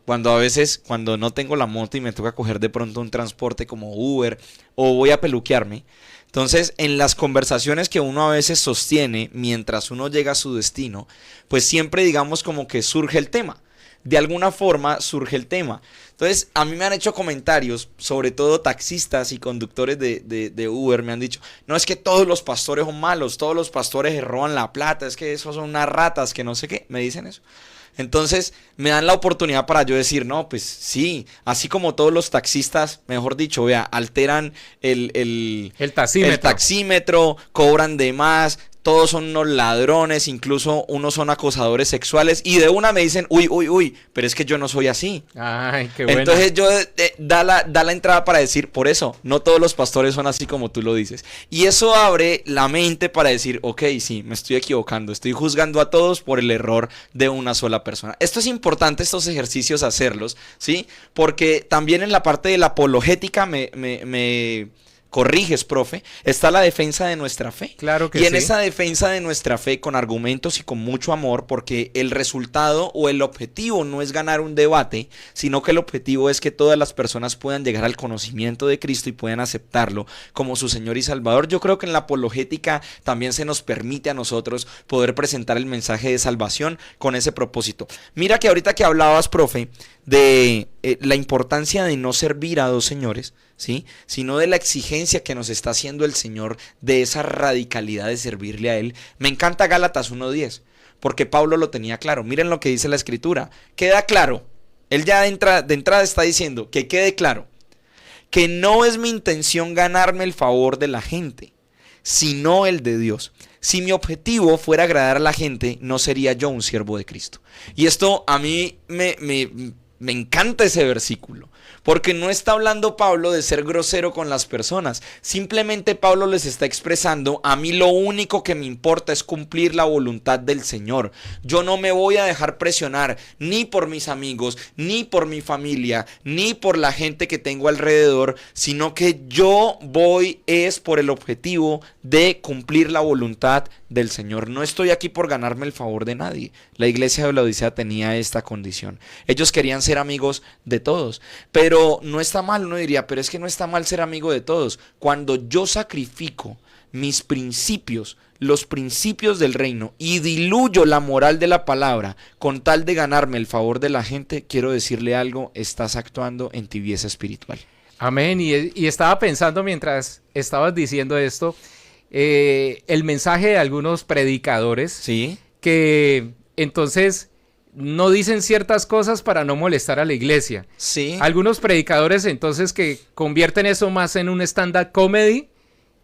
cuando no tengo la moto y me toca coger de pronto un transporte como Uber o voy a peluquearme. Entonces, en las conversaciones que uno a veces sostiene mientras uno llega a su destino, pues siempre digamos como que surge el tema. De alguna forma surge el tema. Entonces, a mí me han hecho comentarios, sobre todo taxistas y conductores de Uber, me han dicho, no, es que todos los pastores son malos, todos los pastores roban la plata, es que esos son unas ratas, que no sé qué, me dicen eso. Entonces me dan la oportunidad para yo decir, no, pues sí, así como todos los taxistas, mejor dicho, vea, alteran el taxímetro, cobran de más, todos son unos ladrones, incluso unos son acosadores sexuales, y de una me dicen, uy, pero es que yo no soy así. Ay, qué bueno. Entonces yo da la entrada para decir, por eso, no todos los pastores son así como tú lo dices. Y eso abre la mente para decir, ok, sí, me estoy equivocando, estoy juzgando a todos por el error de una sola persona. Esto es importante, estos ejercicios hacerlos, ¿sí? Porque también en la parte de la apologética me corriges, profe, está la defensa de nuestra fe. Claro que sí. Y en esa defensa de nuestra fe, con argumentos y con mucho amor, porque el resultado o el objetivo no es ganar un debate, sino que el objetivo es que todas las personas puedan llegar al conocimiento de Cristo y puedan aceptarlo como su Señor y Salvador. Yo creo que en la apologética también se nos permite a nosotros poder presentar el mensaje de salvación con ese propósito. Mira que ahorita que hablabas, profe, de la importancia de no servir a dos señores, ¿sí?, sino de la exigencia que nos está haciendo el Señor de esa radicalidad de servirle a Él. Me encanta Gálatas 1:10, porque Pablo lo tenía claro. Miren lo que dice la Escritura. Queda claro, él ya de entrada está diciendo que quede claro que no es mi intención ganarme el favor de la gente, sino el de Dios. Si mi objetivo fuera agradar a la gente, no sería yo un siervo de Cristo. Y esto a mí me encanta ese versículo, porque no está hablando Pablo de ser grosero con las personas. Simplemente Pablo les está expresando, a mí lo único que me importa es cumplir la voluntad del Señor. Yo no me voy a dejar presionar ni por mis amigos, ni por mi familia, ni por la gente que tengo alrededor, sino que yo voy es por el objetivo de cumplir la voluntad del Señor. No estoy aquí por ganarme el favor de nadie. La iglesia de Laodicea tenía esta condición. Ellos querían ser amigos de todos, pero no está mal. Uno diría, pero es que no está mal ser amigo de todos. Cuando yo sacrifico mis principios, los principios del reino, y diluyo la moral de la palabra con tal de ganarme el favor de la gente, quiero decirle algo, estás actuando en tibieza espiritual. Amén. Y estaba pensando mientras estabas diciendo esto, el mensaje de algunos predicadores Sí, que entonces no dicen ciertas cosas para no molestar a la iglesia. sí, Algunos predicadores entonces que convierten eso más en un stand-up comedy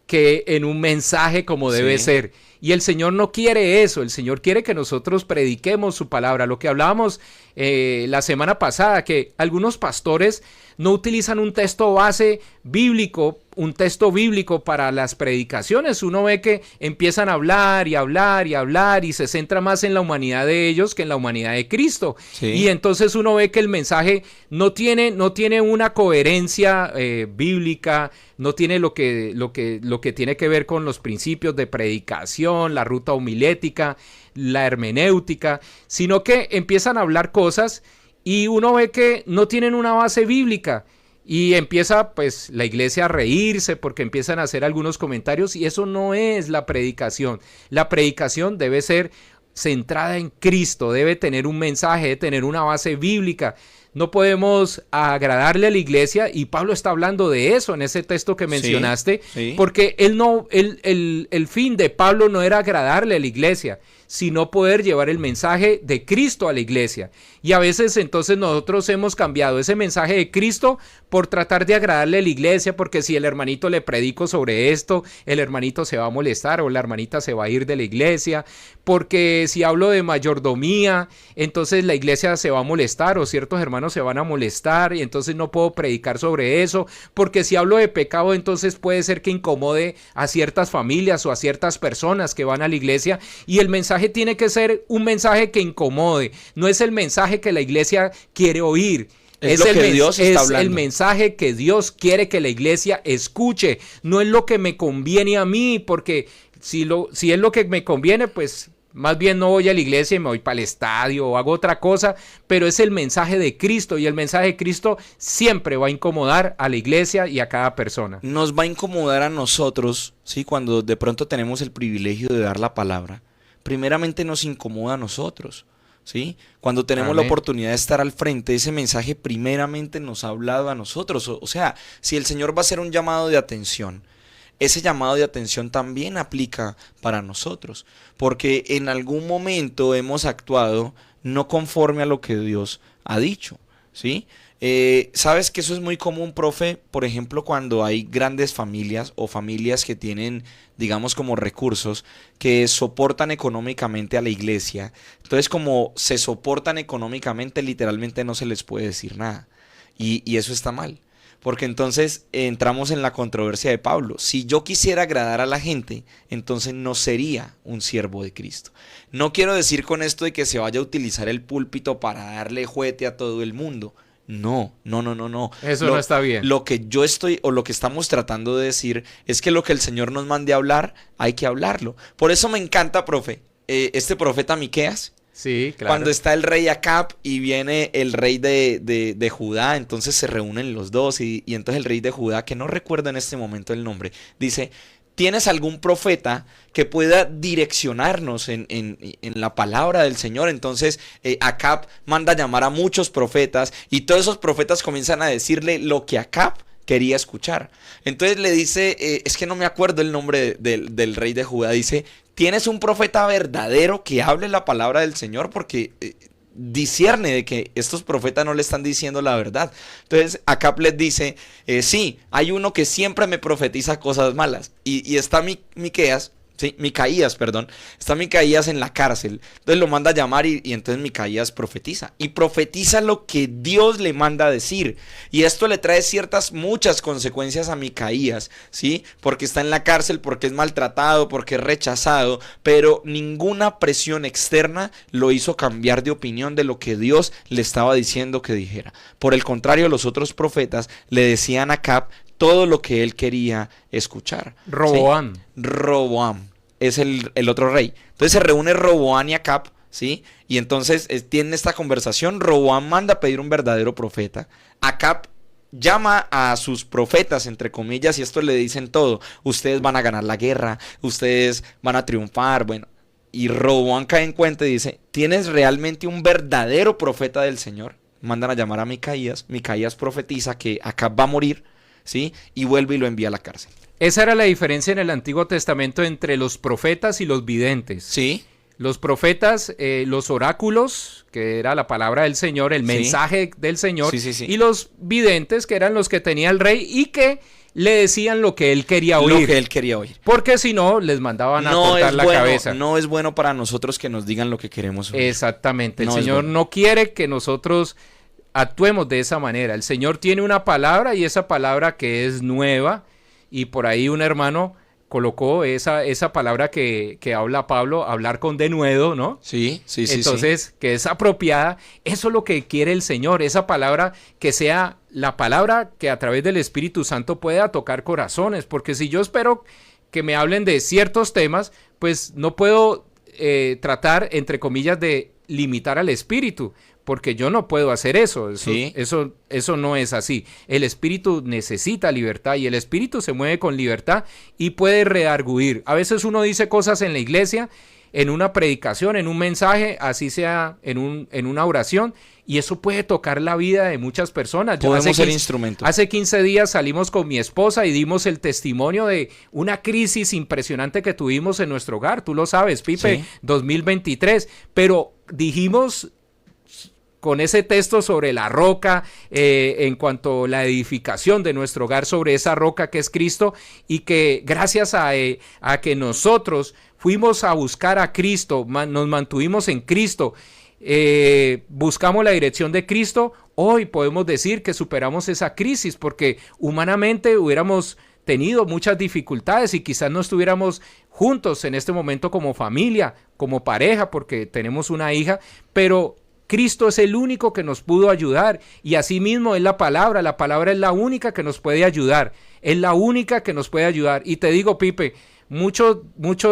que en un mensaje como debe sí, ser. Y el Señor no quiere eso, el Señor quiere que nosotros prediquemos su palabra. Lo que hablábamos la semana pasada, que algunos pastores no utilizan un texto base bíblico, un texto bíblico para las predicaciones. Uno ve que empiezan a hablar y hablar y hablar y se centra más en la humanidad de ellos que en la humanidad de Cristo. sí. Y entonces uno ve que el mensaje no tiene una coherencia bíblica, no tiene lo que tiene que ver con los principios de predicación, la ruta homilética, la hermenéutica, sino que empiezan a hablar cosas y uno ve que no tienen una base bíblica. Y empieza pues la iglesia a reírse porque empiezan a hacer algunos comentarios y eso no es la predicación. La predicación debe ser centrada en Cristo, debe tener un mensaje, debe tener una base bíblica. No podemos agradarle a la iglesia y Pablo está hablando de eso en ese texto que mencionaste, Sí. porque el fin de Pablo no era agradarle a la iglesia, sino poder llevar el mensaje de Cristo a la iglesia. Y a veces entonces nosotros hemos cambiado ese mensaje de Cristo por tratar de agradarle a la iglesia, porque si el hermanito le predico sobre esto, el hermanito se va a molestar o la hermanita se va a ir de la iglesia, porque si hablo de mayordomía, entonces la iglesia se va a molestar o ciertos hermanos se van a molestar y entonces no puedo predicar sobre eso, porque si hablo de pecado, entonces puede ser que incomode a ciertas familias o a ciertas personas que van a la iglesia, y el mensaje tiene que ser un mensaje que incomode, no es el mensaje que la iglesia quiere oír. Es lo que Dios está hablando. Es el mensaje que Dios quiere que la iglesia escuche, no es lo que me conviene a mí, porque si es lo que me conviene, pues más bien no voy a la iglesia y me voy para el estadio o hago otra cosa, pero es el mensaje de Cristo y el mensaje de Cristo siempre va a incomodar a la iglesia y a cada persona. Nos va a incomodar a nosotros, ¿sí? Cuando de pronto tenemos el privilegio de dar la palabra. Primeramente nos incomoda a nosotros, ¿sí? Cuando tenemos la oportunidad de estar al frente, ese mensaje primeramente nos ha hablado a nosotros. O sea, si el Señor va a hacer un llamado de atención, ese llamado de atención también aplica para nosotros, porque en algún momento hemos actuado no conforme a lo que Dios ha dicho, ¿sí? Sabes que eso es muy común, profe, por ejemplo, cuando hay grandes familias o familias que tienen, digamos, como recursos que soportan económicamente a la iglesia. Entonces, como se soportan económicamente, literalmente no se les puede decir nada. Y eso está mal. Porque entonces entramos en la controversia de Pablo. Si yo quisiera agradar a la gente, entonces no sería un siervo de Cristo. No quiero decir con esto de que se vaya a utilizar el púlpito para darle juguete a todo el mundo. No. Eso no está bien. Lo que yo estoy o lo que estamos tratando de decir es que lo que el Señor nos mande a hablar, hay que hablarlo. Por eso me encanta, profe, este profeta Miqueas. Sí, claro. Cuando está el rey Acab y viene el rey de Judá, entonces se reúnen los dos y entonces el rey de Judá, que no recuerdo en este momento el nombre, dice: ¿tienes algún profeta que pueda direccionarnos en la palabra del Señor? Entonces Acab manda a llamar a muchos profetas y todos esos profetas comienzan a decirle lo que Acab quería escuchar. Entonces le dice, es que no me acuerdo el nombre del rey de Judá, dice: ¿tienes un profeta verdadero que hable la palabra del Señor? Porque discierne de que estos profetas no le están diciendo la verdad. Entonces Acab les dice, sí, hay uno que siempre me profetiza cosas malas. Y está Micaías, está Micaías en la cárcel. Entonces lo manda a llamar y entonces Micaías profetiza. Y profetiza lo que Dios le manda a decir. Y esto le trae muchas consecuencias a Micaías, ¿sí? Porque está en la cárcel, porque es maltratado, porque es rechazado. Pero ninguna presión externa lo hizo cambiar de opinión de lo que Dios le estaba diciendo que dijera. Por el contrario, los otros profetas le decían a Acab todo lo que él quería escuchar. Roboam. ¿Sí? Roboam es el otro rey. Entonces se reúne Roboam y Acab, ¿sí? Y entonces tienen esta conversación. Roboam manda a pedir un verdadero profeta. Acab llama a sus profetas, entre comillas, y esto le dicen todo: ustedes van a ganar la guerra, ustedes van a triunfar, bueno. Y Roboam cae en cuenta y dice: ¿tienes realmente un verdadero profeta del Señor? Mandan a llamar a Micaías. Micaías profetiza que Acab va a morir. ¿sí? Y vuelve y lo envía a la cárcel. Esa era la diferencia en el Antiguo Testamento entre los profetas y los videntes. Sí. Los profetas, los oráculos, que era la palabra del Señor, el mensaje del Señor, y los videntes, que eran los que tenía el rey y que le decían lo que él quería oír. Lo que él quería oír. Porque si no, les mandaban a cortar la cabeza. No es bueno para nosotros que nos digan lo que queremos oír. Exactamente. El Señor no quiere que nosotros actuemos de esa manera. El Señor tiene una palabra y esa palabra que es nueva, y por ahí un hermano colocó esa palabra que habla Pablo, hablar con denuedo, ¿no? Sí. Entonces, que es apropiada. Eso es lo que quiere el Señor, esa palabra que sea la palabra que a través del Espíritu Santo pueda tocar corazones, porque si yo espero que me hablen de ciertos temas, pues no puedo tratar, entre comillas, de limitar al Espíritu, porque yo no puedo hacer eso. Eso no es así. El Espíritu necesita libertad y el Espíritu se mueve con libertad y puede redarguir. A veces uno dice cosas en la iglesia, en una predicación, en un mensaje, así sea en una oración, y eso puede tocar la vida de muchas personas. Podemos ser instrumentos. Hace 15 días salimos con mi esposa y dimos el testimonio de una crisis impresionante que tuvimos en nuestro hogar. Tú lo sabes, Pipe, 2023. Pero dijimos con ese texto sobre la roca, en cuanto a la edificación de nuestro hogar sobre esa roca que es Cristo, y que gracias a que nosotros fuimos a buscar a Cristo, nos mantuvimos en Cristo, buscamos la dirección de Cristo, hoy podemos decir que superamos esa crisis, porque humanamente hubiéramos tenido muchas dificultades y quizás no estuviéramos juntos en este momento como familia, como pareja, porque tenemos una hija, pero Cristo es el único que nos pudo ayudar, y asimismo es la palabra es la única que nos puede ayudar, es la única que nos puede ayudar. Y te digo, Pipe, mucho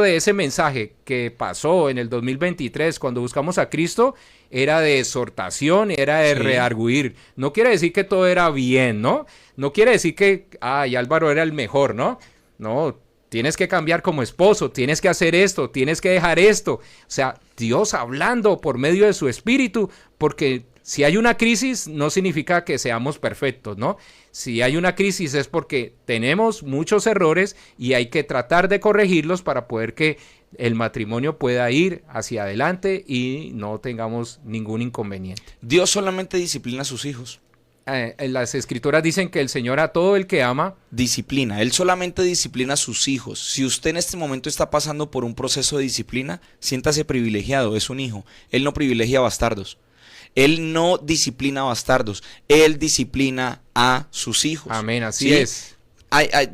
de ese mensaje que pasó en el 2023 cuando buscamos a Cristo era de exhortación, era de redarguir. No quiere decir que todo era bien, ¿no? No quiere decir que, Álvaro era el mejor, ¿no? No, tienes que cambiar como esposo, tienes que hacer esto, tienes que dejar esto. O sea, Dios hablando por medio de su Espíritu, porque si hay una crisis no significa que seamos perfectos, ¿no? Si hay una crisis es porque tenemos muchos errores y hay que tratar de corregirlos para poder que el matrimonio pueda ir hacia adelante y no tengamos ningún inconveniente. Dios solamente disciplina a sus hijos. Las escrituras dicen que el Señor a todo el que ama disciplina. Él solamente disciplina a sus hijos. Si usted en este momento está pasando por un proceso de disciplina, siéntase privilegiado, es un hijo. Él no privilegia a bastardos. Él no disciplina a bastardos. Él disciplina a sus hijos. Amén, así es.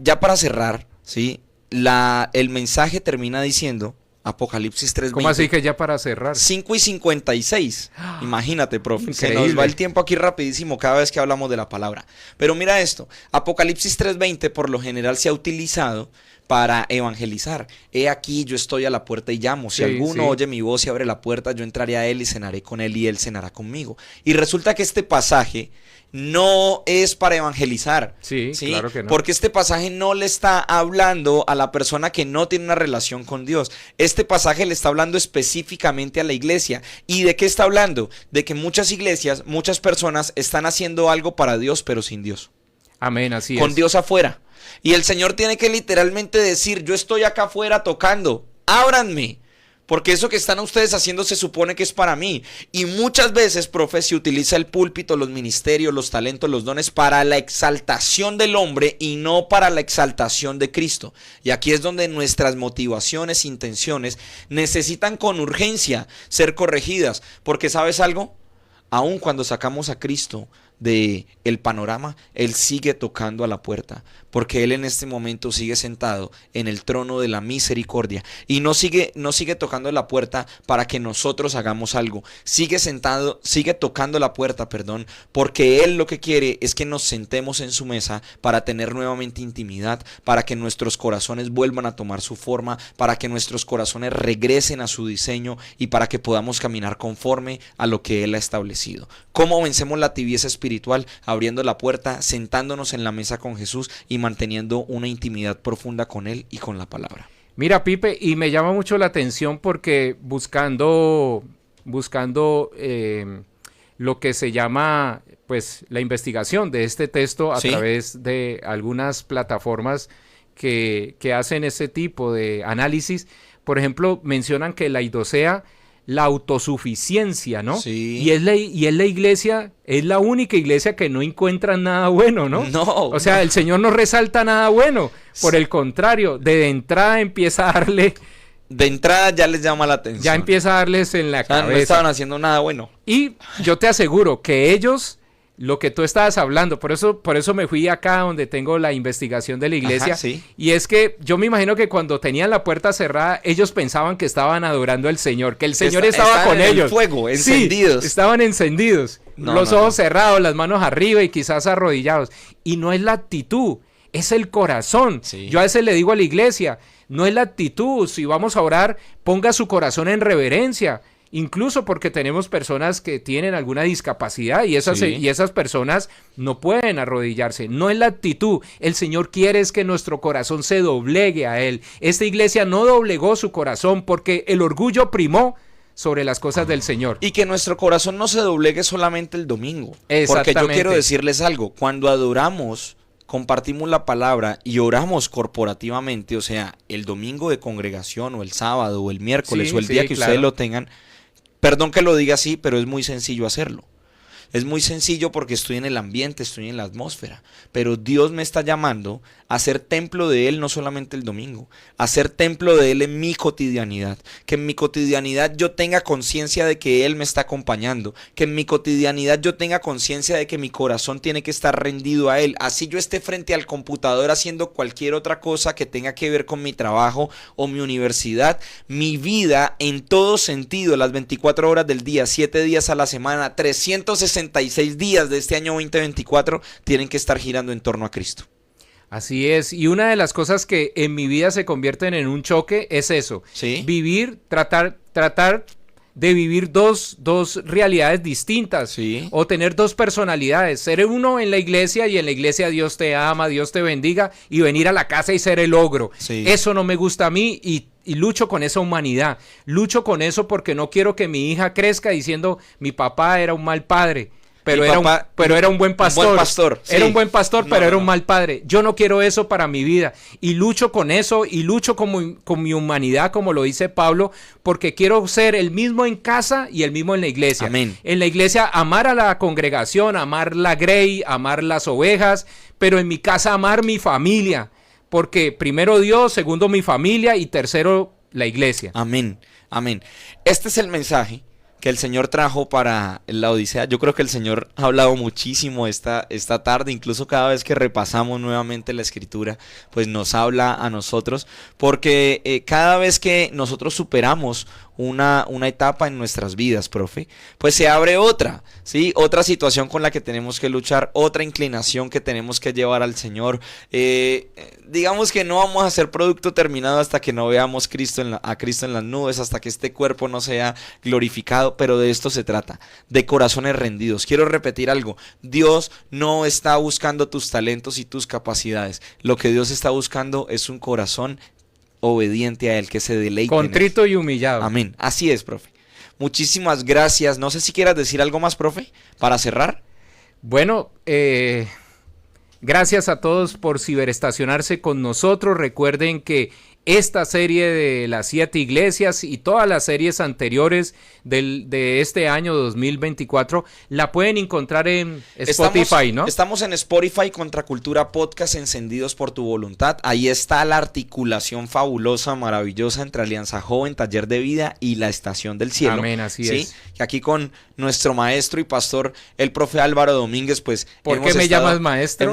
Ya para cerrar, ¿sí? El mensaje termina diciendo, Apocalipsis 3:20. ¿Cómo así que ya para cerrar? 5:56. Imagínate, profe. Increíble. Se nos va el tiempo aquí rapidísimo cada vez que hablamos de la palabra. Pero mira esto. Apocalipsis 3:20 por lo general se ha utilizado para evangelizar. He aquí, yo estoy a la puerta y llamo. Si alguno oye mi voz y abre la puerta, yo entraré a él y cenaré con él y él cenará conmigo. Y resulta que este pasaje no es para evangelizar. Sí, claro que no. Porque este pasaje no le está hablando a la persona que no tiene una relación con Dios. Este pasaje le está hablando específicamente a la iglesia. ¿Y de qué está hablando? De que muchas iglesias, muchas personas están haciendo algo para Dios, pero sin Dios. Amén, así es. Con Dios afuera. Y el Señor tiene que literalmente decir, yo estoy acá afuera tocando, ábranme. Porque eso que están ustedes haciendo se supone que es para mí. Y muchas veces, profe, se utiliza el púlpito, los ministerios, los talentos, los dones para la exaltación del hombre y no para la exaltación de Cristo. Y aquí es donde nuestras motivaciones, intenciones necesitan con urgencia ser corregidas. Porque ¿sabes algo? Aun cuando sacamos a Cristo del panorama, Él sigue tocando a la puerta, porque Él en este momento sigue sentado en el trono de la misericordia y no sigue tocando la puerta para que nosotros hagamos algo, sigue tocando la puerta, porque Él lo que quiere es que nos sentemos en su mesa para tener nuevamente intimidad, para que nuestros corazones vuelvan a tomar su forma, para que nuestros corazones regresen a su diseño y para que podamos caminar conforme a lo que Él ha establecido. ¿Cómo vencemos la tibieza espiritual? Abriendo la puerta, sentándonos en la mesa con Jesús y manteniendo una intimidad profunda con Él y con la palabra. Mira, Pipe, y me llama mucho la atención porque buscando lo que se llama pues la investigación de este texto a través de algunas plataformas que hacen ese tipo de análisis. Por ejemplo, mencionan que la idosea, la autosuficiencia, ¿no? Sí. Y es la iglesia, es la única iglesia que no encuentra nada bueno, ¿no? No. O sea, el Señor no resalta nada bueno. Por el contrario, de entrada empieza a darle... De entrada ya les llama la atención. Ya empieza a darles en la cabeza. No estaban haciendo nada bueno. Y yo te aseguro que ellos, lo que tú estabas hablando, por eso me fui acá donde tengo la investigación de la iglesia. Ajá, sí. Y es que yo me imagino que cuando tenían la puerta cerrada, ellos pensaban que estaban adorando al Señor, que el Señor estaba con en ellos. El fuego, encendidos. Sí, estaban encendidos. Los ojos cerrados, las manos arriba y quizás arrodillados. Y no es la actitud, es el corazón. Sí. Yo a veces le digo a la iglesia, no es la actitud. Si vamos a orar, ponga su corazón en reverencia. Incluso porque tenemos personas que tienen alguna discapacidad y esas personas no pueden arrodillarse. No es la actitud. El Señor quiere es que nuestro corazón se doblegue a Él. Esta iglesia no doblegó su corazón porque el orgullo primó sobre las cosas del Señor. Y que nuestro corazón no se doblegue solamente el domingo. Porque yo quiero decirles algo. Cuando adoramos, compartimos la palabra y oramos corporativamente, o sea, el domingo de congregación o el sábado o el miércoles o el día que ustedes lo tengan, perdón que lo diga así, pero es muy sencillo hacerlo. Es muy sencillo porque estoy en el ambiente, estoy en la atmósfera. Pero Dios me está llamando a ser templo de Él no solamente el domingo, a ser templo de Él en mi cotidianidad. Que en mi cotidianidad yo tenga conciencia de que Él me está acompañando. Que en mi cotidianidad yo tenga conciencia de que mi corazón tiene que estar rendido a Él. Así yo esté frente al computador haciendo cualquier otra cosa que tenga que ver con mi trabajo o mi universidad. Mi vida en todo sentido, las 24 horas del día, 7 días a la semana, 366 días de este año 2024 tienen que estar girando en torno a Cristo. Así es, y una de las cosas que en mi vida se convierten en un choque es eso, ¿sí? tratar de vivir dos realidades distintas, ¿sí? O tener dos personalidades, ser uno en la iglesia y en la iglesia Dios te ama, Dios te bendiga, y venir a la casa y ser el ogro. Sí. Eso no me gusta a mí y lucho con esa humanidad, lucho con eso porque no quiero que mi hija crezca diciendo mi papá era un mal padre. Pero era un buen pastor. Un buen pastor, sí. Era un buen pastor, pero era un mal padre. Yo no quiero eso para mi vida. Y lucho con eso y lucho con mi humanidad, como lo dice Pablo, porque quiero ser el mismo en casa y el mismo en la iglesia. Amén. En la iglesia amar a la congregación, amar la grey, amar las ovejas, pero en mi casa amar mi familia. Porque primero Dios, segundo mi familia y tercero la iglesia. Amén. Amén. Este es el mensaje que el Señor trajo para la Odisea. Yo creo que el Señor ha hablado muchísimo esta tarde, incluso cada vez que repasamos nuevamente la Escritura, pues nos habla a nosotros, porque cada vez que nosotros superamos una etapa en nuestras vidas, profe, pues se abre otra, ¿sí? Otra situación con la que tenemos que luchar, otra inclinación que tenemos que llevar al Señor. Digamos que no vamos a ser producto terminado hasta que no veamos a Cristo en las nubes, hasta que este cuerpo no sea glorificado, pero de esto se trata, de corazones rendidos. Quiero repetir algo, Dios no está buscando tus talentos y tus capacidades, lo que Dios está buscando es un corazón obediente a Él, que se deleite contrito en Él. Y humillado. Amén, así es, profe. Muchísimas gracias. No sé si quieras decir algo más, profe, para cerrar. Bueno, gracias a todos por ciberestacionarse con nosotros. Recuerden que esta serie de las 7 iglesias y todas las series anteriores de este año 2024 la pueden encontrar en Spotify, ¿no? Estamos en Spotify, Contracultura Podcast, Encendidos por tu Voluntad. Ahí está la articulación fabulosa, maravillosa entre Alianza Joven, Taller de Vida y la Estación del Cielo. Amén, así es. Y aquí con nuestro maestro y pastor, el profe Álvaro Domínguez, pues... ¿Por qué me llamas maestro?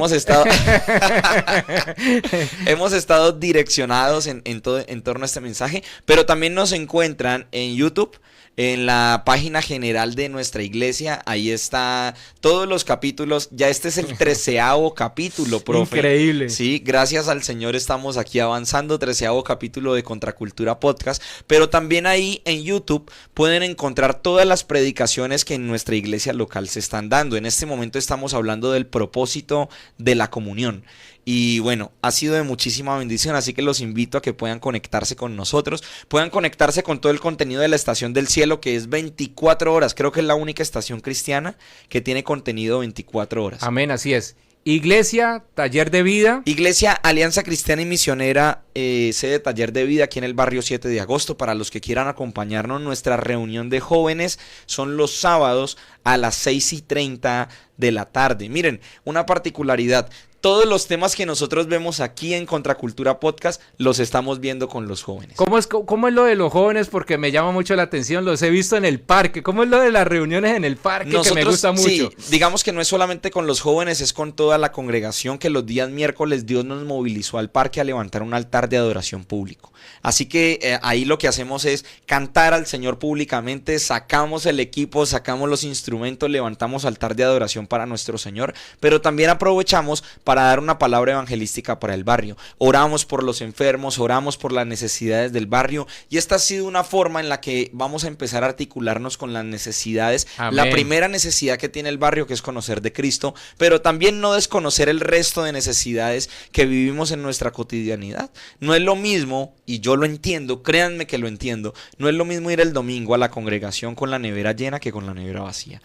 Hemos estado direccionados en torno a este mensaje, pero también nos encuentran en YouTube, en la página general de nuestra iglesia. Ahí está todos los capítulos. Ya este es el 13º capítulo, profe. Increíble. Sí, gracias al Señor estamos aquí avanzando. 13º capítulo de Contracultura Podcast. Pero también ahí en YouTube pueden encontrar todas las predicaciones que en nuestra iglesia local se están dando. En este momento estamos hablando del propósito de la comunión. Y bueno, ha sido de muchísima bendición, así que los invito a que puedan conectarse con nosotros, puedan conectarse con todo el contenido de la Estación del Cielo, que es 24 horas. Creo que es la única estación cristiana que tiene contenido 24 horas. Amén, así es. Iglesia, Taller de Vida. Iglesia Alianza Cristiana y Misionera, sede Taller de Vida aquí en el barrio 7 de agosto. Para los que quieran acompañarnos, nuestra reunión de jóvenes son los sábados a las 6:30 de la tarde. Miren, una particularidad. Todos los temas que nosotros vemos aquí en Contracultura Podcast los estamos viendo con los jóvenes. ¿Cómo es lo de los jóvenes? Porque me llama mucho la atención, los he visto en el parque. ¿Cómo es lo de las reuniones en el parque? Que me gusta mucho. Sí, digamos que no es solamente con los jóvenes, es con toda la congregación, que los días miércoles Dios nos movilizó al parque a levantar un altar de adoración público. Así que ahí lo que hacemos es cantar al Señor públicamente, sacamos el equipo, sacamos los instrumentos, levantamos altar de adoración para nuestro Señor, pero también aprovechamos para dar una palabra evangelística para el barrio. Oramos por los enfermos, oramos por las necesidades del barrio, y esta ha sido una forma en la que vamos a empezar a articularnos con las necesidades. Amén. La primera necesidad que tiene el barrio, que es conocer de Cristo, pero también no desconocer el resto de necesidades que vivimos en nuestra cotidianidad. No es lo mismo, y yo lo entiendo, créanme que lo entiendo, no es lo mismo ir el domingo a la congregación con la nevera llena que con la nevera vacía.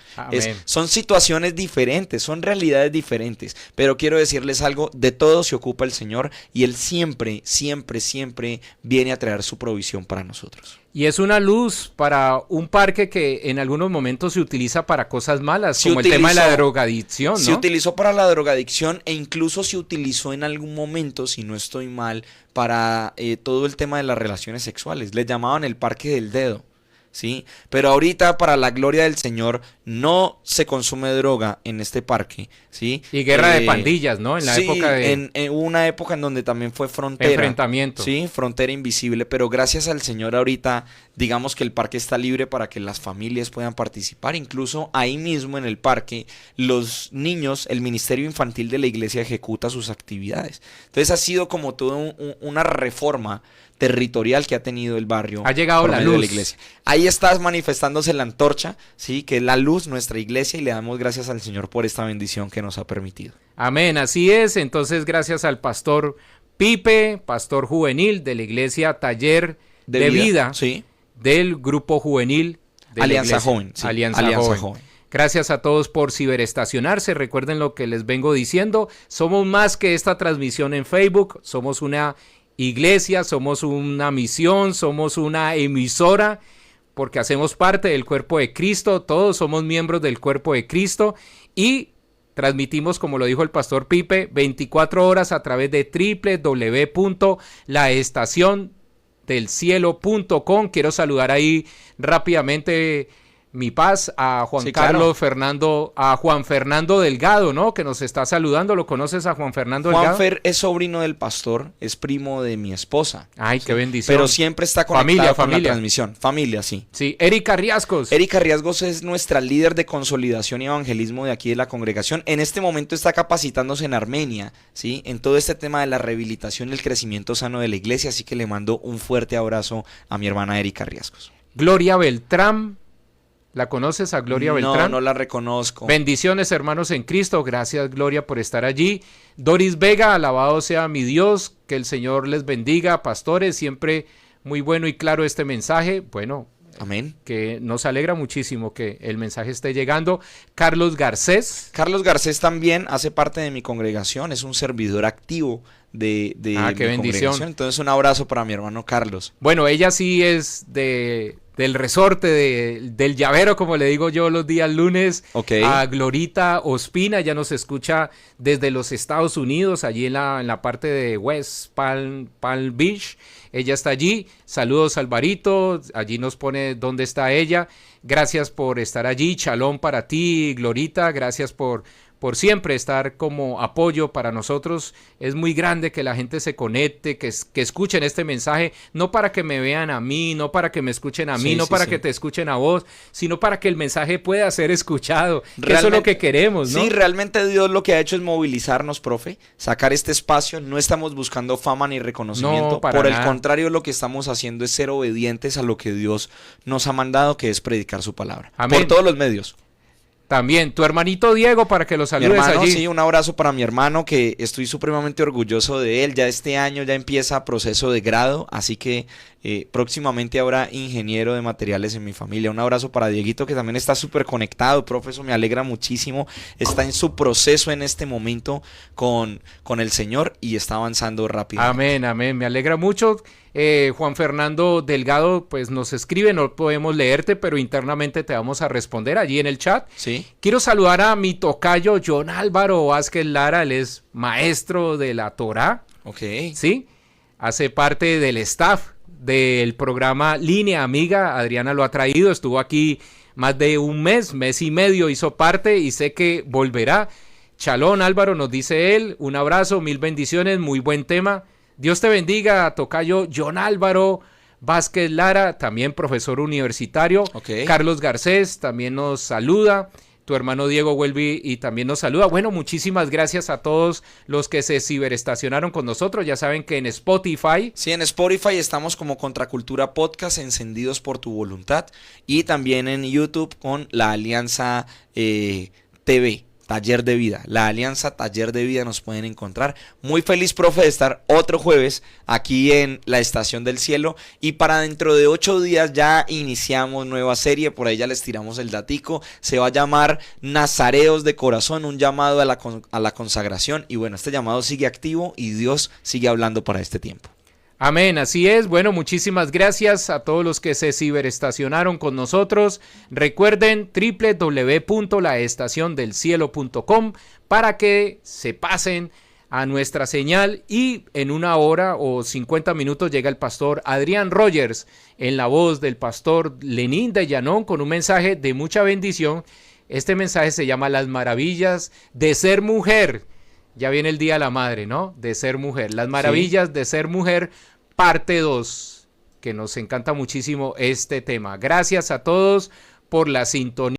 Son situaciones diferentes, son realidades diferentes, pero quiero decirles algo, de todo se ocupa el Señor, y Él siempre, siempre, siempre viene a traer su provisión para nosotros. Y es una luz para un parque que en algunos momentos se utiliza para cosas malas, como el tema de la drogadicción, ¿no? Se utilizó para la drogadicción, e incluso se utilizó en algún momento, si no estoy mal, para todo el tema de las relaciones sexuales. Les llamaban el parque del dedo. ¿Sí? Pero ahorita, para la gloria del Señor, no se consume droga en este parque, ¿sí? Y guerra de pandillas, ¿no? En la época de... en una época en donde también fue frontera. Enfrentamiento. Sí, frontera invisible, pero gracias al Señor ahorita, digamos que el parque está libre para que las familias puedan participar. Incluso ahí mismo en el parque, los niños, el ministerio infantil de la iglesia ejecuta sus actividades. Entonces ha sido como toda una reforma territorial que ha tenido el barrio. Ha llegado la luz de la iglesia. Ahí está manifestándose la antorcha, sí, que es la luz, nuestra iglesia, y le damos gracias al Señor por esta bendición que nos ha permitido. Amén, así es. Entonces, gracias al pastor Pipe, pastor juvenil de la iglesia Taller de Vida, sí, del grupo juvenil de Alianza Joven. Sí, Alianza Joven. Gracias a todos por ciberestacionarse. Recuerden lo que les vengo diciendo. Somos más que esta transmisión en Facebook. Somos una iglesia, somos una misión, somos una emisora, porque hacemos parte del cuerpo de Cristo. Todos somos miembros del cuerpo de Cristo y transmitimos, como lo dijo el pastor Pipe, 24 horas a través de www.laestaciondelcielo.com. Quiero saludar ahí rápidamente mi paz a Juan Fernando Delgado, ¿no? Que nos está saludando. ¿Lo conoces a Juan Fernando Delgado? Juanfer es sobrino del pastor, es primo de mi esposa. Ay, qué bendición. Pero siempre está conectado con la transmisión. Familia, sí. Sí, Erika Riascos. Erika Riascos es nuestra líder de consolidación y evangelismo de aquí de la congregación. En este momento está capacitándose en Armenia, ¿sí? En todo este tema de la rehabilitación y el crecimiento sano de la iglesia, así que le mando un fuerte abrazo a mi hermana Erika Riascos. Gloria Beltrán. ¿La conoces a Gloria Beltrán? No la reconozco. Bendiciones, hermanos en Cristo. Gracias, Gloria, por estar allí. Doris Vega, alabado sea mi Dios. Que el Señor les bendiga. Pastores, siempre muy bueno y claro este mensaje. Bueno, amén. Que nos alegra muchísimo que el mensaje esté llegando. Carlos Garcés. Carlos Garcés también hace parte de mi congregación. Es un servidor activo de mi congregación. Entonces, un abrazo para mi hermano Carlos. Bueno, ella sí es del resorte, del llavero, como le digo yo los días lunes. Okay. A Glorita Ospina, ya nos escucha desde los Estados Unidos, allí en la parte de West Palm Beach. Ella está allí. Saludos, Alvarito. Allí nos pone dónde está ella. Gracias por estar allí. Shalom para ti, Glorita. Gracias por siempre estar como apoyo para nosotros. Es muy grande que la gente se conecte, que escuchen este mensaje, no para que me vean a mí, no para que me escuchen a mí, que te escuchen a vos, sino para que el mensaje pueda ser escuchado. Eso es lo que queremos, ¿no? Sí, realmente Dios lo que ha hecho es movilizarnos, profe, sacar este espacio. No estamos buscando fama ni reconocimiento. No, para Por nada. El contrario, lo que estamos haciendo es ser obedientes a lo que Dios nos ha mandado, que es predicar su palabra. Amén. Por todos los medios. También, tu hermanito Diego, para que lo Mi saludes hermano, allí. sí, un abrazo para mi hermano, que estoy supremamente orgulloso de él. Ya este año ya empieza proceso de grado, así que próximamente habrá ingeniero de materiales en mi familia. Un abrazo para Dieguito, que también está súper conectado, profe, eso me alegra muchísimo. Está en su proceso en este momento con el Señor y está avanzando rápidamente. Amén, amén, me alegra mucho. Juan Fernando Delgado, pues nos escribe, no podemos leerte, pero internamente te vamos a responder allí en el chat. Sí. Quiero saludar a mi tocayo John Álvaro Vázquez Lara, él es maestro de la Torá, Ok. ¿sí? Hace parte del staff del programa Línea Amiga, Adriana lo ha traído, estuvo aquí más de un mes y medio, hizo parte y sé que volverá. Chalón Álvaro, nos dice él, un abrazo, 1000 bendiciones, muy buen tema. Dios te bendiga, tocayo John Álvaro Vázquez Lara, también profesor universitario. Ok. Carlos Garcés también nos saluda. Tu hermano Diego vuelve y también nos saluda. Bueno, muchísimas gracias a todos los que se ciberestacionaron con nosotros. Ya saben que en Spotify. Sí, en Spotify estamos como Contracultura Podcast, encendidos por tu voluntad. Y también en YouTube con la Alianza TV. Taller de Vida, la Alianza Taller de Vida, nos pueden encontrar. Muy feliz, profe, de estar otro jueves aquí en la Estación del Cielo, y para dentro de 8 días ya iniciamos nueva serie, por ahí ya les tiramos el datico, se va a llamar Nazareos de Corazón, un llamado a la consagración, y bueno, este llamado sigue activo y Dios sigue hablando para este tiempo. Amén, así es. Bueno, muchísimas gracias a todos los que se ciberestacionaron con nosotros. Recuerden www.laestaciondelcielo.com para que se pasen a nuestra señal, y en 1 hora o 50 minutos llega el pastor Adrián Rogers en la voz del pastor Lenín de Llanón con un mensaje de mucha bendición. Este mensaje se llama Las maravillas de ser mujer. Ya viene el Día de la Madre, ¿no? De ser mujer. Las maravillas de ser mujer, parte 2, que nos encanta muchísimo este tema. Gracias a todos por la sintonía.